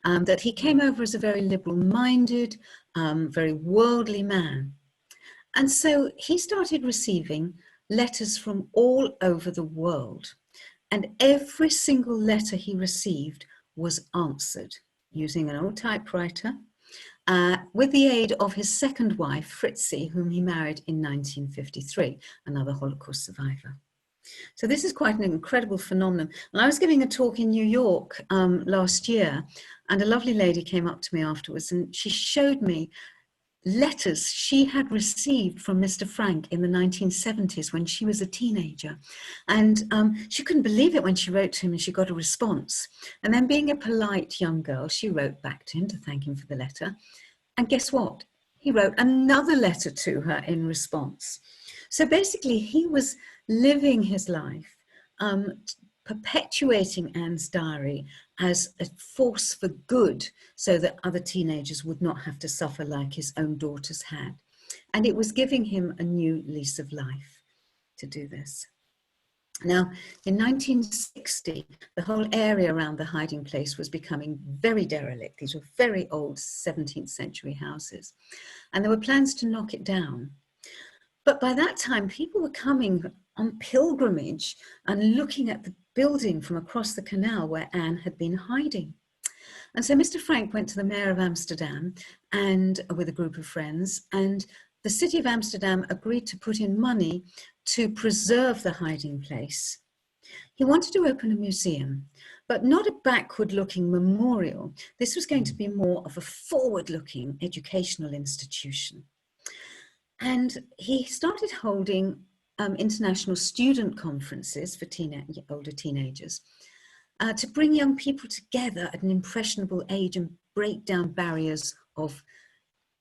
that he came over as a very liberal-minded, very worldly man. And so he started receiving letters from all over the world. And every single letter he received was answered using an old typewriter. with the aid of his second wife, Fritzi, whom he married in 1953, another Holocaust survivor. So this is quite an incredible phenomenon. And I was giving a talk in New York last year, and a lovely lady came up to me afterwards, and she showed me letters she had received from Mr. Frank in the 1970s when she was a teenager. And she couldn't believe it when she wrote to him and she got a response. And then, being a polite young girl, she wrote back to him to thank him for the letter. And guess what? He wrote another letter to her in response. So basically, he was living his life, perpetuating Anne's diary as a force for good, so that other teenagers would not have to suffer like his own daughters had. And it was giving him a new lease of life to do this. Now, in 1960, the whole area around the hiding place was becoming very derelict. These were very old 17th century houses, and there were plans to knock it down. But by that time, people were coming on pilgrimage and looking at the building from across the canal where Anne had been hiding. And so Mr. Frank went to the mayor of Amsterdam and with a group of friends, and the city of Amsterdam agreed to put in money to preserve the hiding place. He wanted to open a museum, but not a backward-looking memorial. This was going to be more of a forward-looking educational institution. And he started holding international student conferences for older teenagers to bring young people together at an impressionable age and break down barriers of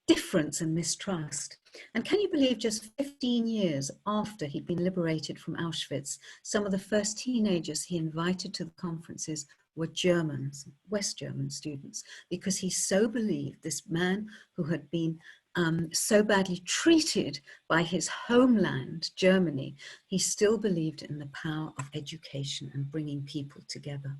difference and mistrust. And can you believe, just 15 years after he'd been liberated from Auschwitz, some of the first teenagers he invited to the conferences were Germans, West German students, because he so believed, this man who had been so badly treated by his homeland, Germany, he still believed in the power of education and bringing people together.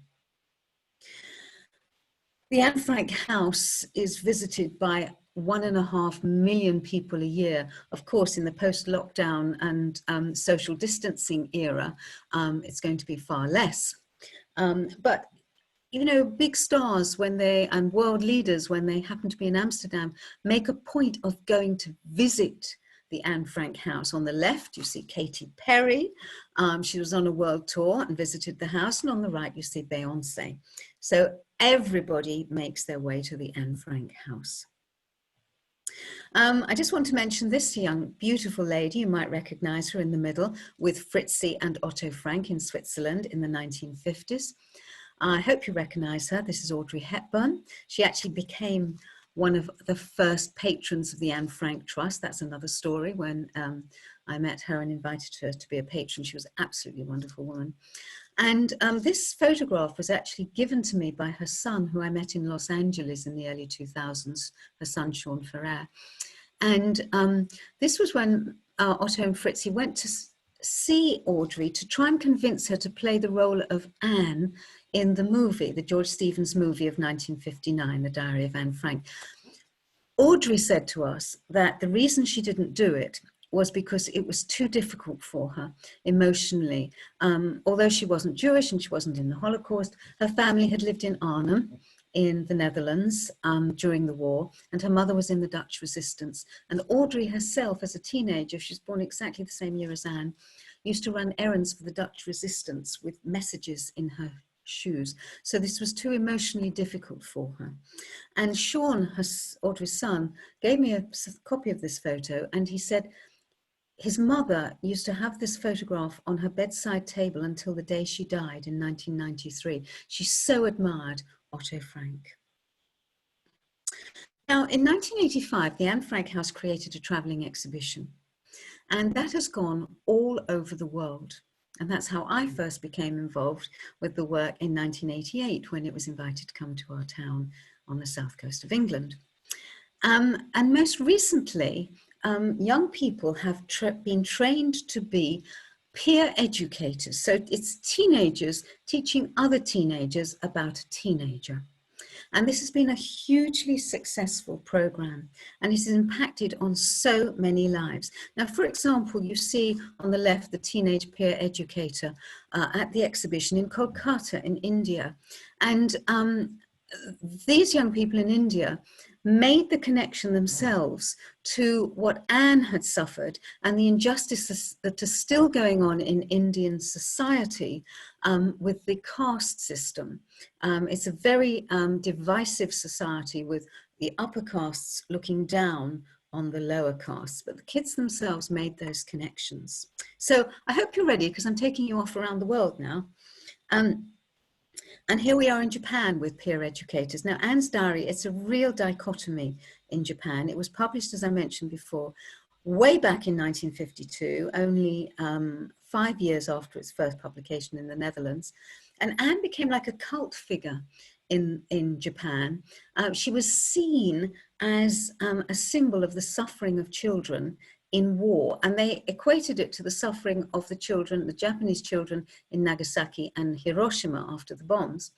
The Anne Frank house is visited by 1.5 million people a year. Of course, in the post-lockdown and social distancing era, it's going to be far less. But you know, big stars and world leaders, when they happen to be in Amsterdam, make a point of going to visit the Anne Frank house. On the left, you see Katy Perry. She was on a world tour and visited the house. And on the right, you see Beyonce. So everybody makes their way to the Anne Frank house. I just want to mention this young, beautiful lady. You might recognize her in the middle, with Fritzi and Otto Frank in Switzerland in the 1950s. I hope you recognize her. This is Audrey Hepburn. She actually became one of the first patrons of the Anne Frank Trust. That's another story. When I met her and invited her to be a patron, she was an absolutely wonderful woman. And this photograph was actually given to me by her son, who I met in Los Angeles in the early 2000s, her son, Sean Ferrer. And this was when Otto and Fritzi went to see Audrey to try and convince her to play the role of Anne in the movie, the George Stevens movie of 1959, The Diary of Anne Frank. Audrey said to us that the reason she didn't do it was because it was too difficult for her emotionally. Although she wasn't Jewish and she wasn't in the Holocaust, her family had lived in Arnhem in the Netherlands during the war, and her mother was in the Dutch resistance. And Audrey herself, as a teenager, she was born exactly the same year as Anne, used to run errands for the Dutch resistance with messages in her shoes. So this was too emotionally difficult for her. And Sean, Audrey's son, gave me a copy of this photo, and he said his mother used to have this photograph on her bedside table until the day she died in 1993. She so admired Otto Frank. Now, in 1985, the Anne Frank House created a traveling exhibition, and that has gone all over the world. And that's how I first became involved with the work in 1988, when it was invited to come to our town on the south coast of England. And most recently, young people have been trained to be peer educators. So it's teenagers teaching other teenagers about a teenager. And this has been a hugely successful program, and it has impacted on so many lives. Now, for example, you see on the left the teenage peer educator at the exhibition in Kolkata in India. And these young people in India made the connection themselves to what Anne had suffered and the injustices that are still going on in Indian society with the caste system. It's a very divisive society with the upper castes looking down on the lower castes, but the kids themselves made those connections. So I hope you're ready, because I'm taking you off around the world now. And here we are in Japan with peer educators. Now, Anne's Diary, it's a real dichotomy in Japan. It was published, as I mentioned before, way back in 1952, only 5 years after its first publication in the Netherlands. And Anne became like a cult figure in Japan. She was seen as a symbol of the suffering of children in war, and they equated it to the suffering of the children, the Japanese children in Nagasaki and Hiroshima after the bombs.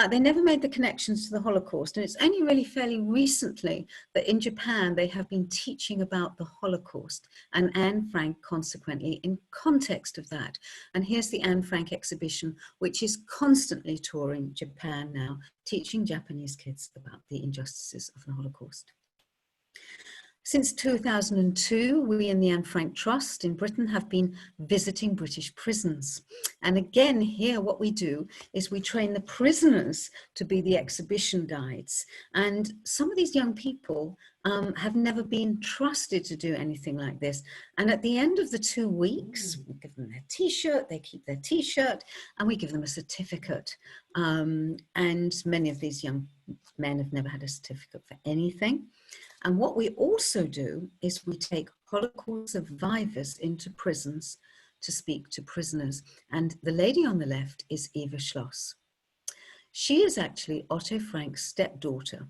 They never made the connections to the Holocaust, and it's only really fairly recently that in Japan they have been teaching about the Holocaust, and Anne Frank consequently in context of that. And here's the Anne Frank exhibition, which is constantly touring Japan now, teaching Japanese kids about the injustices of the Holocaust. Since 2002, we in the Anne Frank Trust in Britain have been visiting British prisons. And again, here what we do is we train the prisoners to be the exhibition guides. And some of these young people have never been trusted to do anything like this. And at the end of the 2 weeks, we give them their T-shirt, they keep their T-shirt, and we give them a certificate. And many of these young men have never had a certificate for anything. And what we also do is we take Holocaust survivors into prisons to speak to prisoners. And the lady on the left is Eva Schloss. She is actually Otto Frank's stepdaughter.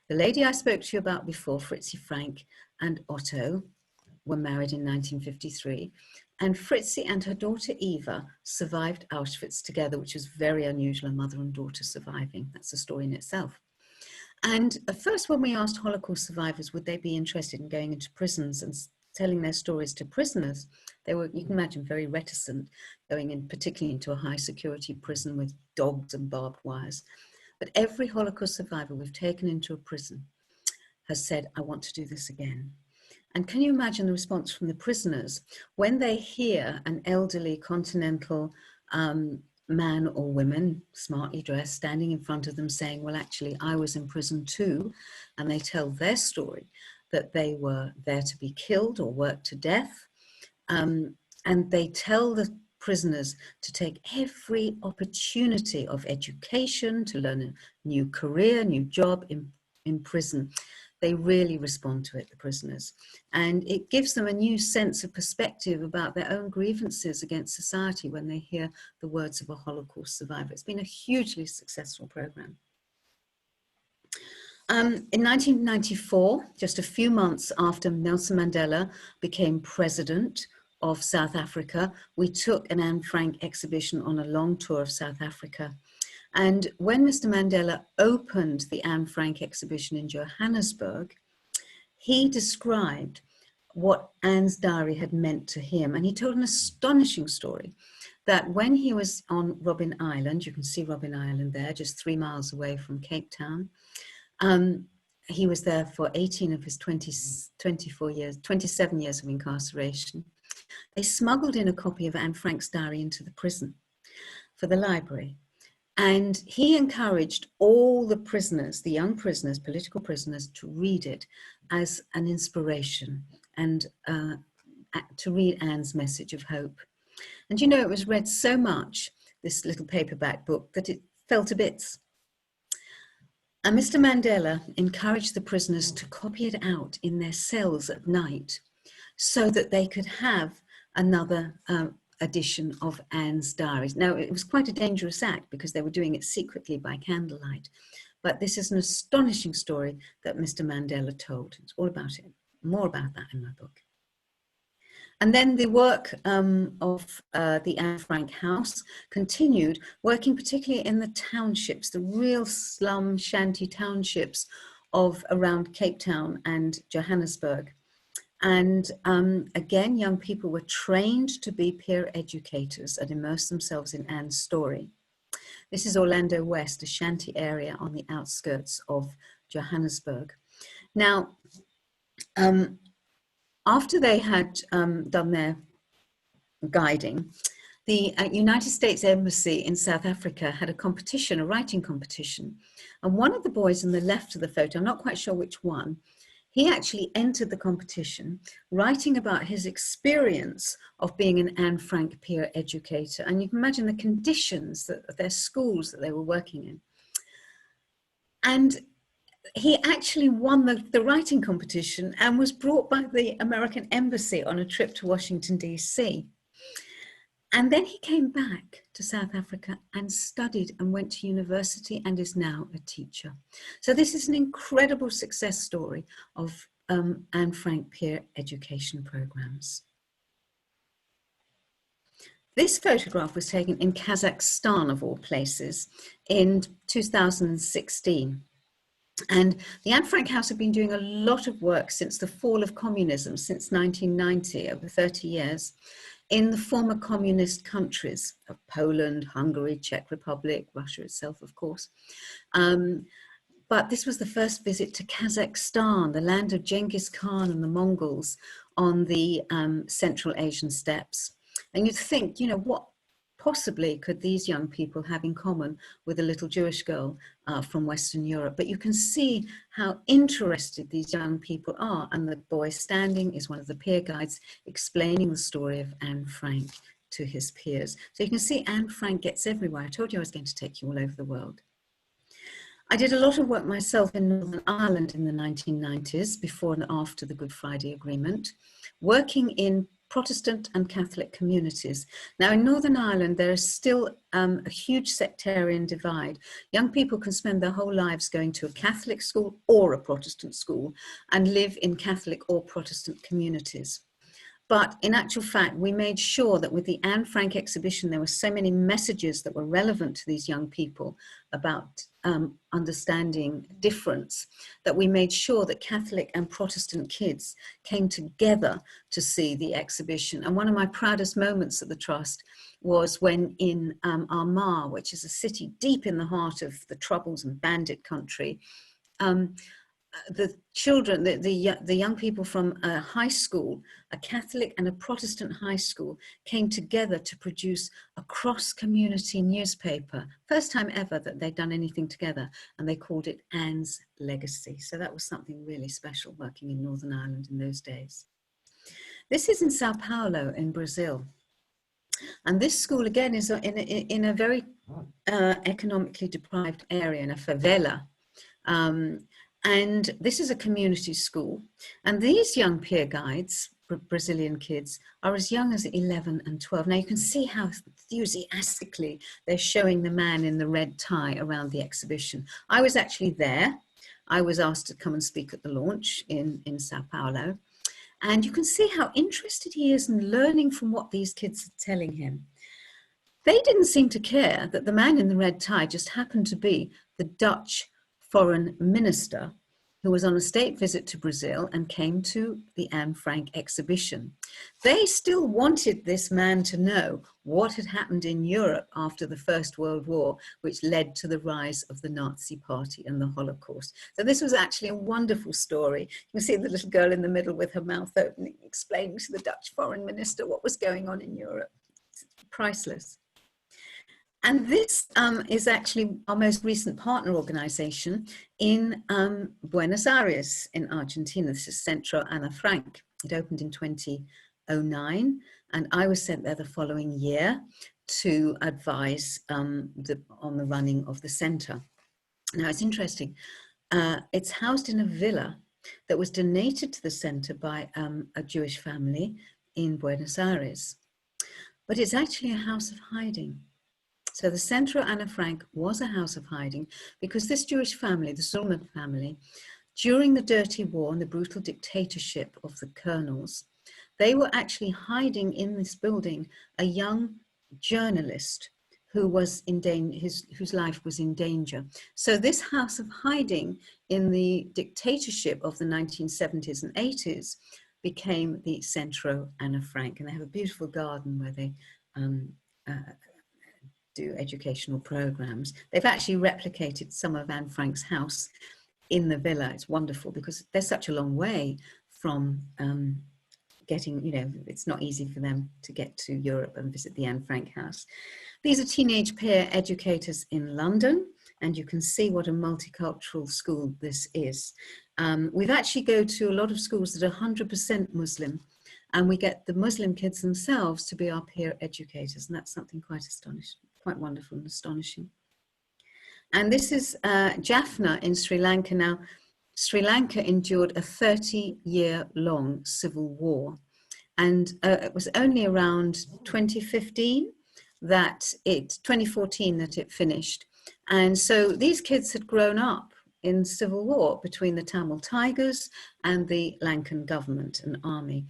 The lady I spoke to you about before, Fritzi Frank, and Otto were married in 1953. And Fritzi and her daughter Eva survived Auschwitz together, which was very unusual, a mother and daughter surviving. That's a story in itself. And at first, when we asked Holocaust survivors, would they be interested in going into prisons and telling their stories to prisoners, they were, you can imagine, very reticent, going in, particularly into a high security prison with dogs and barbed wires. But every Holocaust survivor we've taken into a prison has said, I want to do this again. And can you imagine the response from the prisoners when they hear an elderly continental man or women, smartly dressed, standing in front of them saying, well, actually, I was in prison too. And they tell their story, that they were there to be killed or worked to death. And they tell the prisoners to take every opportunity of education, to learn a new career, new job in prison. They really respond to it, the prisoners. And it gives them a new sense of perspective about their own grievances against society when they hear the words of a Holocaust survivor. It's been a hugely successful program. In 1994, just a few months after Nelson Mandela became president of South Africa, we took an Anne Frank exhibition on a long tour of South Africa. And when Mr. Mandela opened the Anne Frank exhibition in Johannesburg, he described what Anne's diary had meant to him. And he told an astonishing story that when he was on Robben Island, you can see Robben Island there, just 3 miles away from Cape Town. He was there for 18 of his 27 years of incarceration. They smuggled in a copy of Anne Frank's diary into the prison for the library. And he encouraged all the prisoners, the young prisoners, political prisoners, to read it as an inspiration and to read Anne's message of hope. And you know, it was read so much, this little paperback book, that it fell to bits. And Mr. Mandela encouraged the prisoners to copy it out in their cells at night so that they could have another edition of Anne's diaries. Now, it was quite a dangerous act because they were doing it secretly by candlelight. But this is an astonishing story that Mr. Mandela told. It's all about it. More about that in my book. And then the work of the Anne Frank House continued, working particularly in the townships, the real slum shanty townships of around Cape Town and Johannesburg. And again, young people were trained to be peer educators and immerse themselves in Anne's story. This is Orlando West, a shanty area on the outskirts of Johannesburg. Now, after they had done their guiding, the United States Embassy in South Africa had a competition, a writing competition. And one of the boys on the left of the photo, I'm not quite sure which one, he actually entered the competition writing about his experience of being an Anne Frank peer educator. And you can imagine the conditions that their schools that they were working in. And he actually won the writing competition and was brought by the American Embassy on a trip to Washington, D.C. And then he came back to South Africa and studied and went to university and is now a teacher. So this is an incredible success story of Anne Frank peer education programs. This photograph was taken in Kazakhstan, of all places, in 2016. And the Anne Frank House have been doing a lot of work since the fall of communism, since 1990, over 30 years, in the former communist countries of Poland, Hungary, Czech Republic, Russia itself, of course. But this was the first visit to Kazakhstan, the land of Genghis Khan and the Mongols on the Central Asian steppes. And you'd think, you know, what possibly could these young people have in common with a little Jewish girl from Western Europe? But you can see how interested these young people are. And the boy standing is one of the peer guides explaining the story of Anne Frank to his peers. So you can see Anne Frank gets everywhere. I told you I was going to take you all over the world. I did a lot of work myself in Northern Ireland in the 1990s, before and after the Good Friday Agreement, working in Protestant and Catholic communities. Now in Northern Ireland, there is still a huge sectarian divide. Young people can spend their whole lives going to a Catholic school or a Protestant school and live in Catholic or Protestant communities. But in actual fact, we made sure that with the Anne Frank exhibition, there were so many messages that were relevant to these young people about understanding difference, that we made sure that Catholic and Protestant kids came together to see the exhibition. And one of my proudest moments at the Trust was when in Armagh, which is a city deep in the heart of the Troubles and Bandit country, the children, the young people from a high school, a Catholic and a Protestant high school, came together to produce a cross-community newspaper. First time ever that they'd done anything together, and they called it Anne's Legacy. So that was something really special working in Northern Ireland in those days. This is in Sao Paulo in Brazil. And this school, again, is in a very economically deprived area, in a favela. And this is a community school. And these young peer guides, Brazilian kids, are as young as 11 and 12. Now you can see how enthusiastically they're showing the man in the red tie around the exhibition. I was actually there. I was asked to come and speak at the launch in Sao Paulo. And you can see how interested he is in learning from what these kids are telling him. They didn't seem to care that the man in the red tie just happened to be the Dutch foreign minister who was on a state visit to Brazil and came to the Anne Frank exhibition. They still wanted this man to know what had happened in Europe after the First World War, which led to the rise of the Nazi Party and the Holocaust. So this was actually a wonderful story. You can see the little girl in the middle with her mouth open, explaining to the Dutch foreign minister what was going on in Europe. It's priceless. And this is actually our most recent partner organization in Buenos Aires in Argentina. This is Centro Ana Frank. It opened in 2009, and I was sent there the following year to advise on the running of the center. Now it's interesting. It's housed in a villa that was donated to the center by a Jewish family in Buenos Aires. But it's actually a house of hiding. So the Centro Ana Frank was a house of hiding because this Jewish family, the Sulman family, during the Dirty War and the brutal dictatorship of the colonels, they were actually hiding in this building a young journalist who was in danger, whose life was in danger. So this house of hiding in the dictatorship of the 1970s and 80s became the Centro Ana Frank, and they have a beautiful garden where they do educational programs. They've actually replicated some of Anne Frank's house in the villa. It's wonderful because they're such a long way from getting, you know, it's not easy for them to get to Europe and visit the Anne Frank house. These are teenage peer educators in London, and you can see what a multicultural school this is. We've actually go to a lot of schools that are 100% Muslim, and we get the Muslim kids themselves to be our peer educators, and that's something quite astonishing, quite wonderful and astonishing. And this is Jaffna in Sri Lanka. Now, Sri Lanka endured a 30-year-long civil war, and it was only around 2014 that it finished. And so these kids had grown up in civil war between the Tamil Tigers and the Lankan government and army.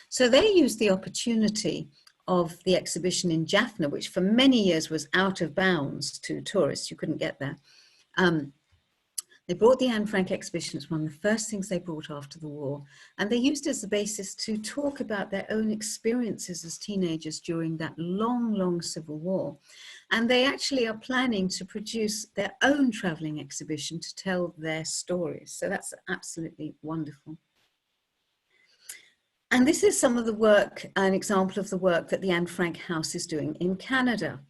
So they used the opportunity of the exhibition in Jaffna, which for many years was out of bounds to tourists. You couldn't get there. They brought the Anne Frank exhibition. It's one of the first things they brought after the war. And they used it as a basis to talk about their own experiences as teenagers during that long, long civil war. And they actually are planning to produce their own traveling exhibition to tell their stories. So that's absolutely wonderful. And this is some of the work, an example of the work that the Anne Frank House is doing in Canada.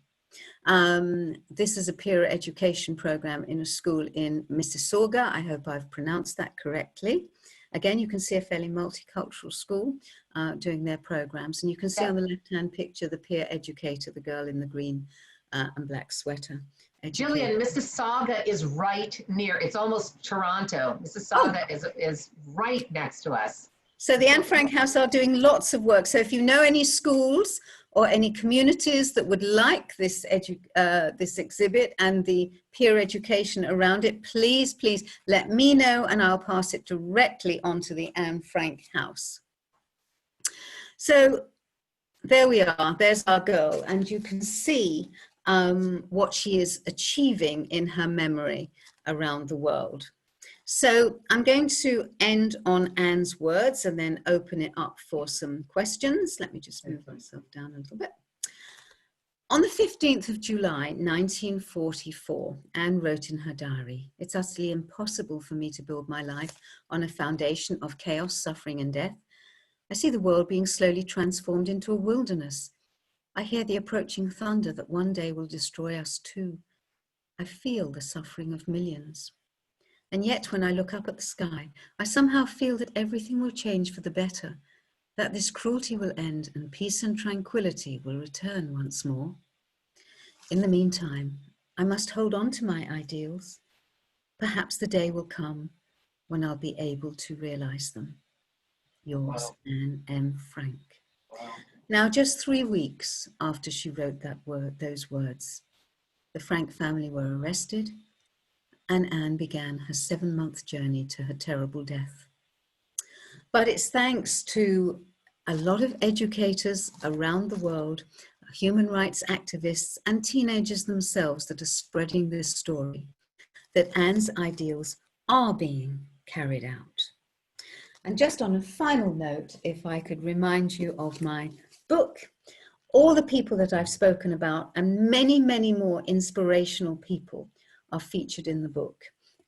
This is a peer education program in a school in Mississauga. I hope I've pronounced that correctly. Again, you can see a fairly multicultural school doing their programs. And you can see on the left-hand picture, the peer educator, the girl in the green and black sweater. Gillian, Mississauga is right near, it's almost Toronto. Mississauga is right next to us. So the Anne Frank House are doing lots of work. So if you know any schools or any communities that would like this exhibit and the peer education around it, please, please let me know and I'll pass it directly on to the Anne Frank House. So there we are, there's our girl, and you can see what she is achieving in her memory around the world. So I'm going to end on Anne's words and then open it up for some questions. Let me just move myself down a little bit. On the 15th of July, 1944, Anne wrote in her diary, "It's utterly impossible for me to build my life on a foundation of chaos, suffering, and death. I see the world being slowly transformed into a wilderness. I hear the approaching thunder that one day will destroy us too. I feel the suffering of millions. And yet, when I look up at the sky, I somehow feel that everything will change for the better, that this cruelty will end and peace and tranquility will return once more. In the meantime, I must hold on to my ideals. Perhaps the day will come when I'll be able to realize them. Yours, Anne M. Frank." Wow. Now, just 3 weeks after she wrote those words, the Frank family were arrested, and Anne began her 7-month journey to her terrible death. But it's thanks to a lot of educators around the world, human rights activists, and teenagers themselves that are spreading this story, that Anne's ideals are being carried out. And just on a final note, if I could remind you of my book, all the people that I've spoken about and many, many more inspirational people are featured in the book.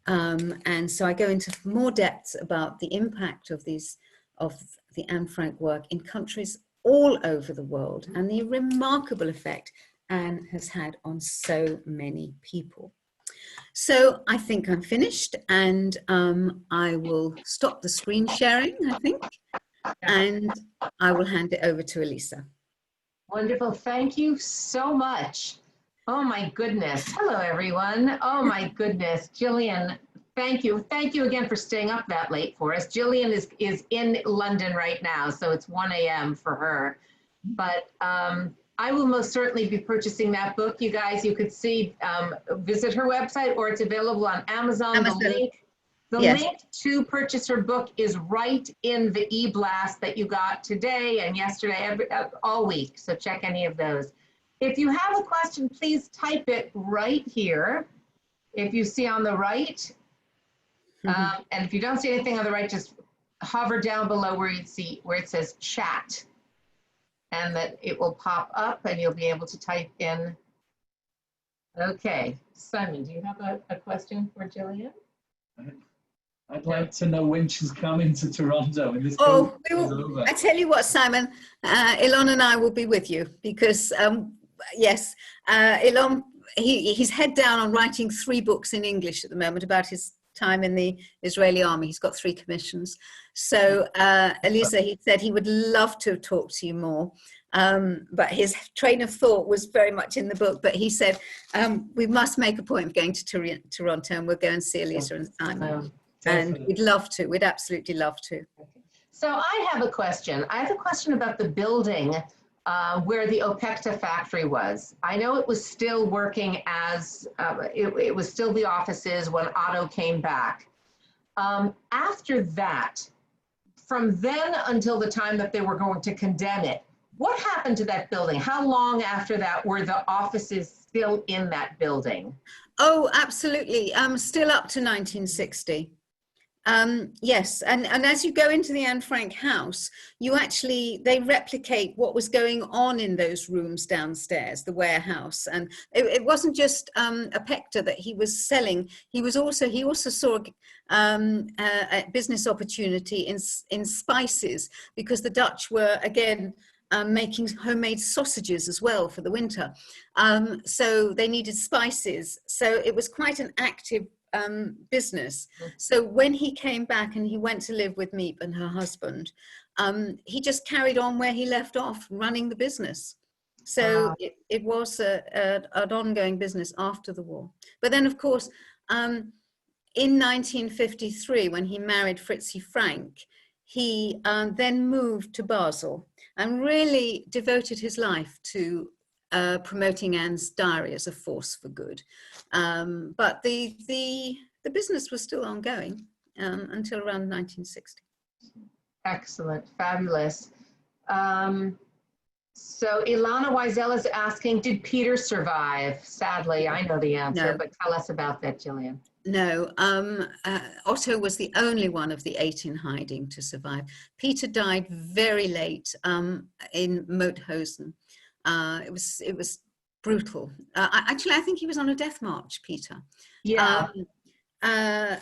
And so I go into more depths about the impact of the Anne Frank work in countries all over the world and the remarkable effect Anne has had on so many people. So I think I'm finished, and I will stop the screen sharing, I think, and I will hand it over to Elisa. Wonderful, thank you so much. Oh my goodness. Hello, everyone. Oh my goodness. Gillian, thank you. Thank you again for staying up that late for us. Gillian is in London right now, so it's 1 a.m. for her. But I will most certainly be purchasing that book. You guys, you could see, visit her website, or it's available on Amazon. The link to purchase her book is right in the e-blast that you got today and yesterday, all week. So check any of those. If you have a question, please type it right here. If you see on the right, and if you don't see anything on the right, just hover down below where you'd see where it says chat, and that it will pop up and you'll be able to type in. Okay, Simon, do you have a question for Gillian? I'd like to know when she's coming to Toronto when this Oh, goes over. I tell you what, Simon, Elon and I will be with you because, yes, Elon, he's head down on writing 3 books in English at the moment about his time in the Israeli army. He's got 3 commissions. So, Elisa, he said he would love to talk to you more. But his train of thought was very much in the book. But he said, we must make a point of going to Toronto and we'll go and see Elisa and Simon. And we'd love to. We'd absolutely love to. So I have a question. I have a question about the building where the Opekta factory was. I know it was still working as, it was still the offices when Otto came back. After that, from then until the time that they were going to condemn it, what happened to that building? How long after that were the offices still in that building? Oh, absolutely. Still up to 1960. Yes, and as you go into the Anne Frank house, they replicate what was going on in those rooms downstairs, the warehouse. And it wasn't just Opekta that he was selling. He also saw a business opportunity in spices, because the Dutch were again making homemade sausages as well for the winter. So they needed spices. So it was quite an active business. So when he came back and he went to live with Miep and her husband, he just carried on where he left off, running the business. So it was an ongoing business after the war. But then, of course, in 1953, when he married Fritzi Frank, he then moved to Basel and really devoted his life to promoting Anne's diary as a force for good. But the business was still ongoing until around 1960. Excellent, fabulous. So Ilana Wiesel is asking, did Peter survive? Sadly, I know the answer, but tell us about that, Gillian. No, Otto was the only one of the 8 in hiding to survive. Peter died very late in Mauthausen. It was brutal. Actually, I think he was on a death march, Peter. Yeah. A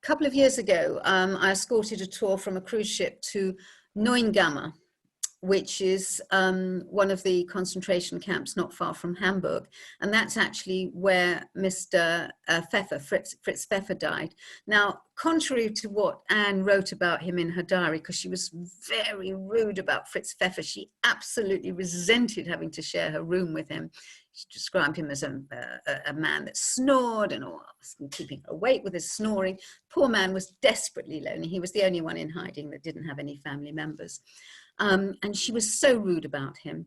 couple of years ago, I escorted a tour from a cruise ship to Neuengamme, which is one of the concentration camps not far from Hamburg. And that's actually where Mr. Pfeffer, Fritz Pfeffer, died. Now, contrary to what Anne wrote about him in her diary, because she was very rude about Fritz Pfeffer, she absolutely resented having to share her room with him. She described him as a man that snored and keeping her awake with his snoring. Poor man was desperately lonely. He was the only one in hiding that didn't have any family members. And she was so rude about him.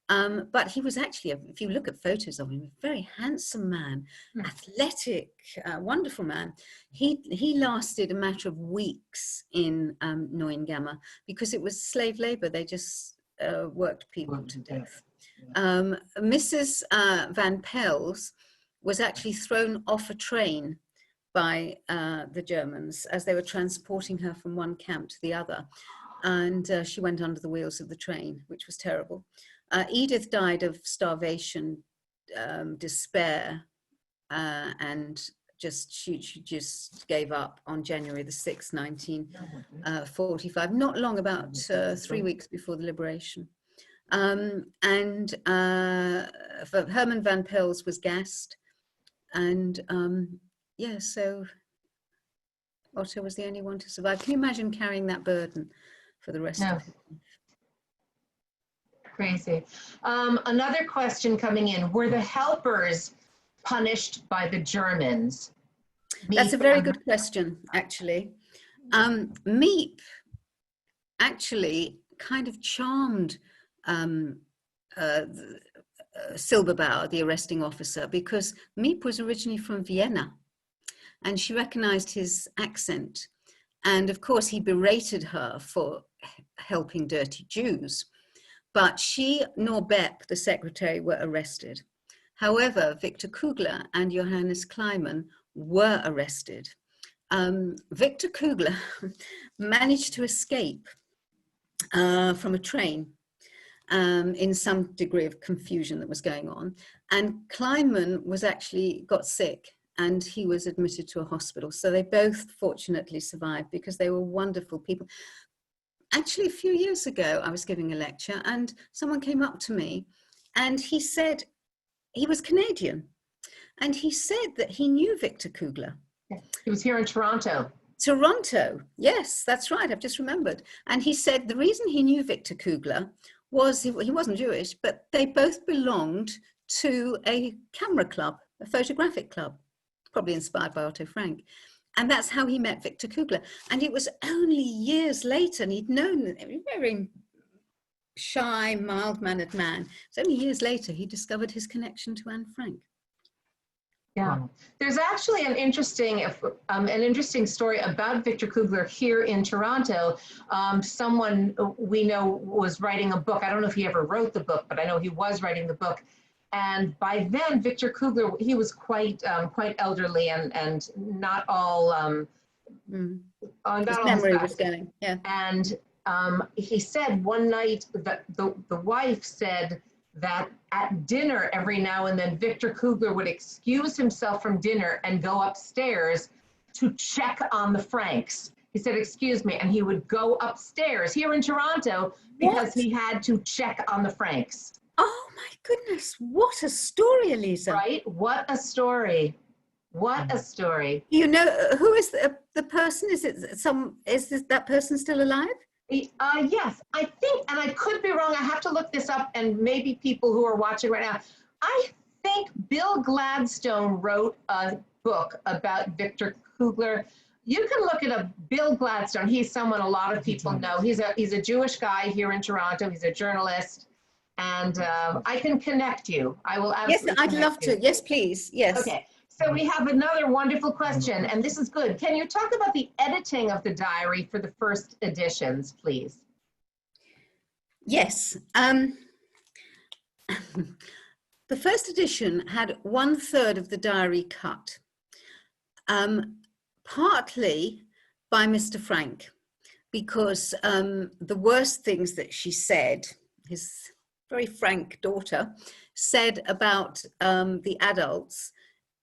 But he was actually, if you look at photos of him, a very handsome man, athletic, wonderful man. He lasted a matter of weeks in Neuengamme because it was slave labor. They just worked people to death. Mrs. Van Pels was actually thrown off a train by the Germans as they were transporting her from one camp to the other. And she went under the wheels of the train, which was terrible. Edith died of starvation, despair, and she just gave up on January the 6th, 1945, not long, about 3 weeks before the liberation. And Herman Van Pels was gassed. And yeah, so Otto was the only one to survive. Can you imagine carrying that burden for the rest of his life? Crazy. Another question coming in, were the helpers punished by the Germans? That's a very good question, actually. Miep actually kind of charmed Silberbauer, the arresting officer, because Miep was originally from Vienna and she recognized his accent. And of course, he berated her for helping dirty Jews. But she nor Bepp, the secretary, were arrested. However, Victor Kugler and Johannes Kleiman were arrested. Victor Kugler managed to escape from a train in some degree of confusion that was going on. And Kleiman was actually got sick and he was admitted to a hospital. So they both fortunately survived because they were wonderful people. Actually, a few years ago, I was giving a lecture and someone came up to me and he said, he was Canadian, and he said that he knew Victor Kugler. He was here in Toronto. Toronto, yes, that's right, I've just remembered. And he said the reason he knew Victor Kugler was he wasn't Jewish, but they both belonged to a camera club, a photographic club, probably inspired by Otto Frank. And that's how he met Victor Kugler. And it was only years later, and he'd known a very shy, mild-mannered man. It's only years later he discovered his connection to Anne Frank. Yeah, there's actually an interesting story about Victor Kugler here in Toronto. Someone we know was writing a book. I don't know if he ever wrote the book, but I know he was writing the book. And by then, Victor Kugler, he was quite elderly and not all. His memory was going. Yeah. And he said one night that the wife said that at dinner every now and then Victor Kugler would excuse himself from dinner and go upstairs to check on the Franks. He said, "Excuse me," and he would go upstairs here in Toronto because he had to check on the Franks. Oh my goodness, what a story, Elisa. Right? What a story. What a story. You know, who is the person? Is that person still alive? Yes, I think, and I could be wrong, I have to look this up, and maybe people who are watching right now, I think Bill Gladstone wrote a book about Victor Kugler. You can look it up, Bill Gladstone. He's someone a lot of people know. He's a Jewish guy here in Toronto. He's a journalist, and I can connect you. I will absolutely. Yes, I'd love to. Yes, please. Yes. Okay. So we have another wonderful question, and this is good. Can you talk about the editing of the diary for the first editions, please? Yes. The first edition had 1/3 of the diary cut, partly by Mr. Frank, because the worst things that she said, his very frank daughter, said about the adults,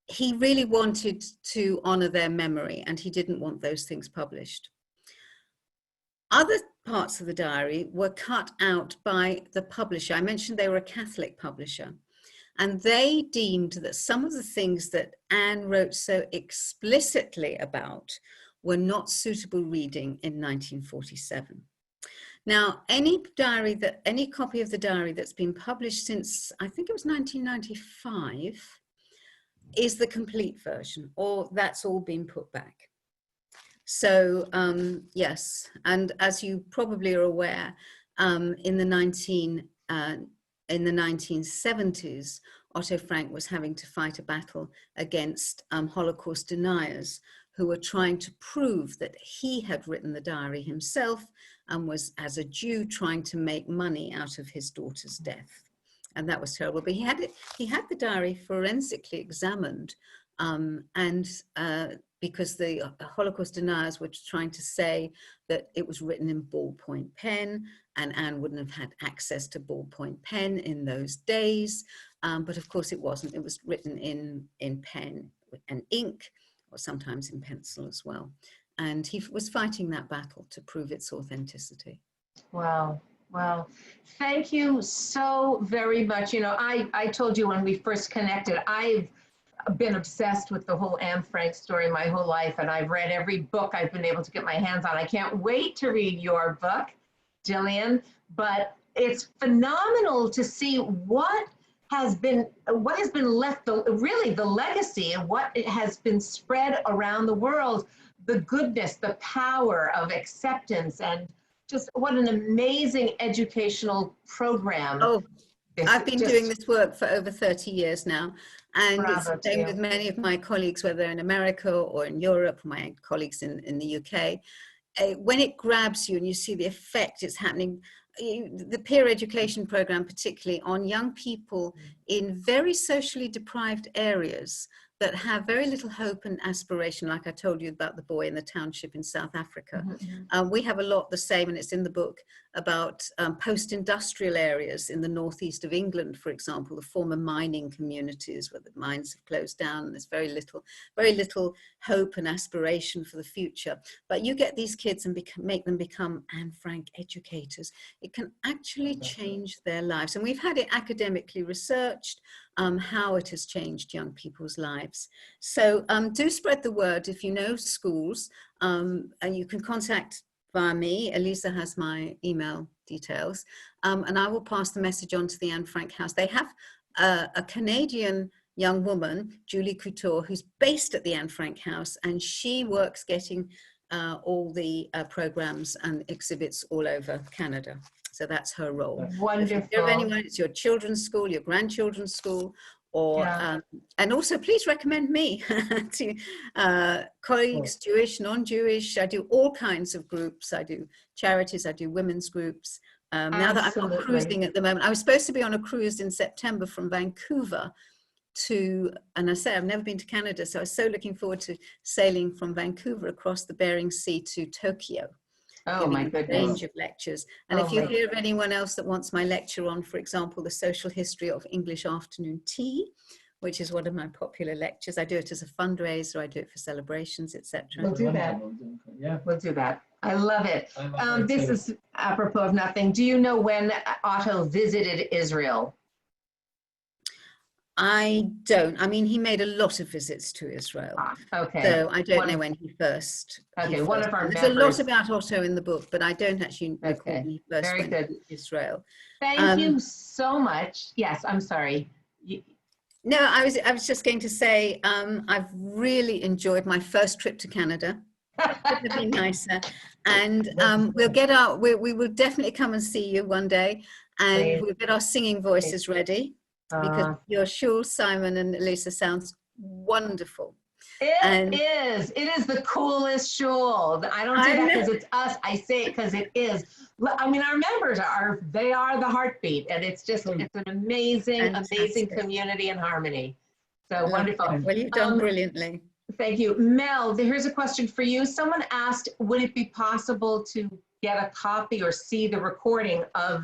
he really wanted to honor their memory and he didn't want those things published. Other parts of the diary were cut out by the publisher. I mentioned they were a Catholic publisher, and they deemed that some of the things that Anne wrote so explicitly about were not suitable reading in 1947. Now, any copy of the diary that's been published since, I think it was 1995, is the complete version, or that's all been put back. So yes, and as you probably are aware, in the 1970s, Otto Frank was having to fight a battle against Holocaust deniers who were trying to prove that he had written the diary himself and was, as a Jew, trying to make money out of his daughter's death. And that was terrible. But he had the diary forensically examined, because the Holocaust deniers were trying to say that it was written in ballpoint pen, and Anne wouldn't have had access to ballpoint pen in those days. But of course it wasn't. It was written in pen and ink, or sometimes in pencil as well. And he was fighting that battle to prove its authenticity. Wow. Well, thank you so very much. You know, I told you when we first connected, I've been obsessed with the whole Anne Frank story my whole life, and I've read every book I've been able to get my hands on. I can't wait to read your book, Gillian, but it's phenomenal to see what has been left, really the legacy and what has been spread around the world, the goodness, the power of acceptance, and just what an amazing educational program. Oh, I've been doing this work for over 30 years now. And it's the same with many of my colleagues, whether in America or in Europe, my colleagues in the UK. When it grabs you and you see the effect it's happening, the peer education program, particularly on young people in very socially deprived areas that have very little hope and aspiration, like I told you about the boy in the township in South Africa. We have a lot the same, and it's in the book, about post-industrial areas in the northeast of England, for example, the former mining communities where the mines have closed down and there's very little hope and aspiration for the future. But you get these kids and make them become Anne Frank educators. It can actually change their lives. And we've had it academically researched, how it has changed young people's lives. So do spread the word if you know schools, and you can contact via me. Elisa has my email details, and I will pass the message on to the Anne Frank House. They have a Canadian young woman, Julie Couture, who's based at the Anne Frank House, and she works getting all the programs and exhibits all over Canada. So that's her role. Wonderful. If you know of anyone, it's your children's school, your grandchildren's school, or and also please recommend me to colleagues, Jewish, non-Jewish. I do all kinds of groups. I do charities, I do women's groups. Now that I'm not cruising at the moment, I was supposed to be on a cruise in September from Vancouver to, and I say I've never been to Canada, so I was so looking forward to sailing from Vancouver across the Bering Sea to Tokyo. Oh my goodness. A range of lectures. And if you hear of anyone else that wants my lecture on, for example, the social history of English afternoon tea, which is one of my popular lectures. I do it as a fundraiser, I do it for celebrations, etc. We'll do that. Yeah. We'll do that. I love it. This is apropos of nothing. Do you know when Otto visited Israel? I don't. I mean, he made a lot of visits to Israel. Okay. So I don't know when he first. Okay, one of our There's members. a lot about Otto in the book, but I don't actually know when he first Very went good. to Israel. Thank you so much. Yes, I'm sorry. No, I was just going to say, I've really enjoyed my first trip to Canada. Couldn't have been nicer. And we'll get our, we will definitely come and see you one day, and we'll get our singing voices ready, because your Shul, Simon and Elisa sounds wonderful. It is the coolest Shul. I don't say that because it's us. I say it because it is. I mean, our members they are the heartbeat, and it's just, it's an amazing community and harmony. So wonderful. Well, you've done brilliantly. Thank you. Mel, here's a question for you. Someone asked, would it be possible to get a copy or see the recording of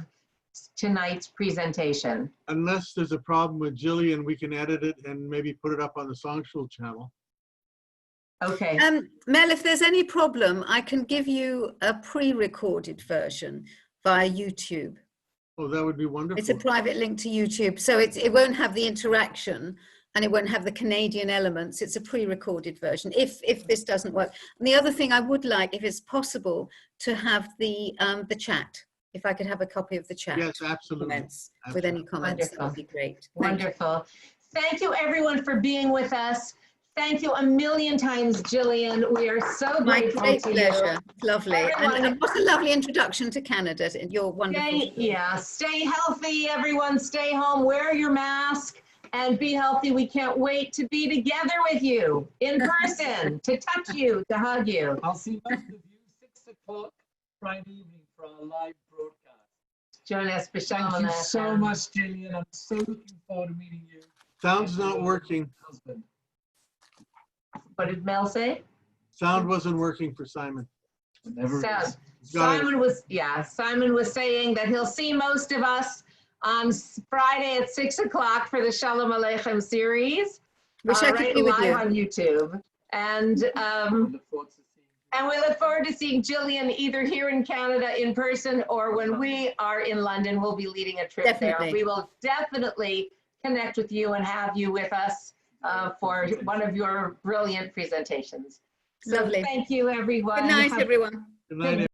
tonight's presentation? Unless there's a problem with Gillian, we can edit it and maybe put it up on the Song Shul channel. Okay. Mel, if there's any problem, I can give you a pre-recorded version via YouTube. Oh, that would be wonderful. It's a private link to YouTube, so it won't have the interaction and it won't have the Canadian elements. It's a pre-recorded version, if this doesn't work. And the other thing I would like, if it's possible, to have the chat. If I could have a copy of the chat. Yes, absolutely. Comments, with any comments, that would be great. Wonderful. Thank you everyone for being with us. Thank you a million times, Gillian. We are so grateful My great to pleasure. you. Lovely. And what a lovely introduction to Canada. You're wonderful. Stay healthy, everyone. Stay home. Wear your mask and be healthy. We can't wait to be together with you in person, to touch you, to hug you. I'll see most of you 6 o'clock Friday evening for our live broadcast. Join us, Thank you so much, Gillian. I'm so looking forward to meeting you. Sound's not working. Husband. What did Mel say? Sound wasn't working for Simon. Never is. Simon was saying that he'll see most of us on Friday at 6 o'clock for the Shalom Aleichem series, Wish I could be with you. live on YouTube. And we look forward to seeing Gillian either here in Canada in person, or when we are in London, we'll be leading a trip there. We will definitely connect with you and have you with us for one of your brilliant presentations. So Lovely. thank you, everyone. Good night, everyone. Good night,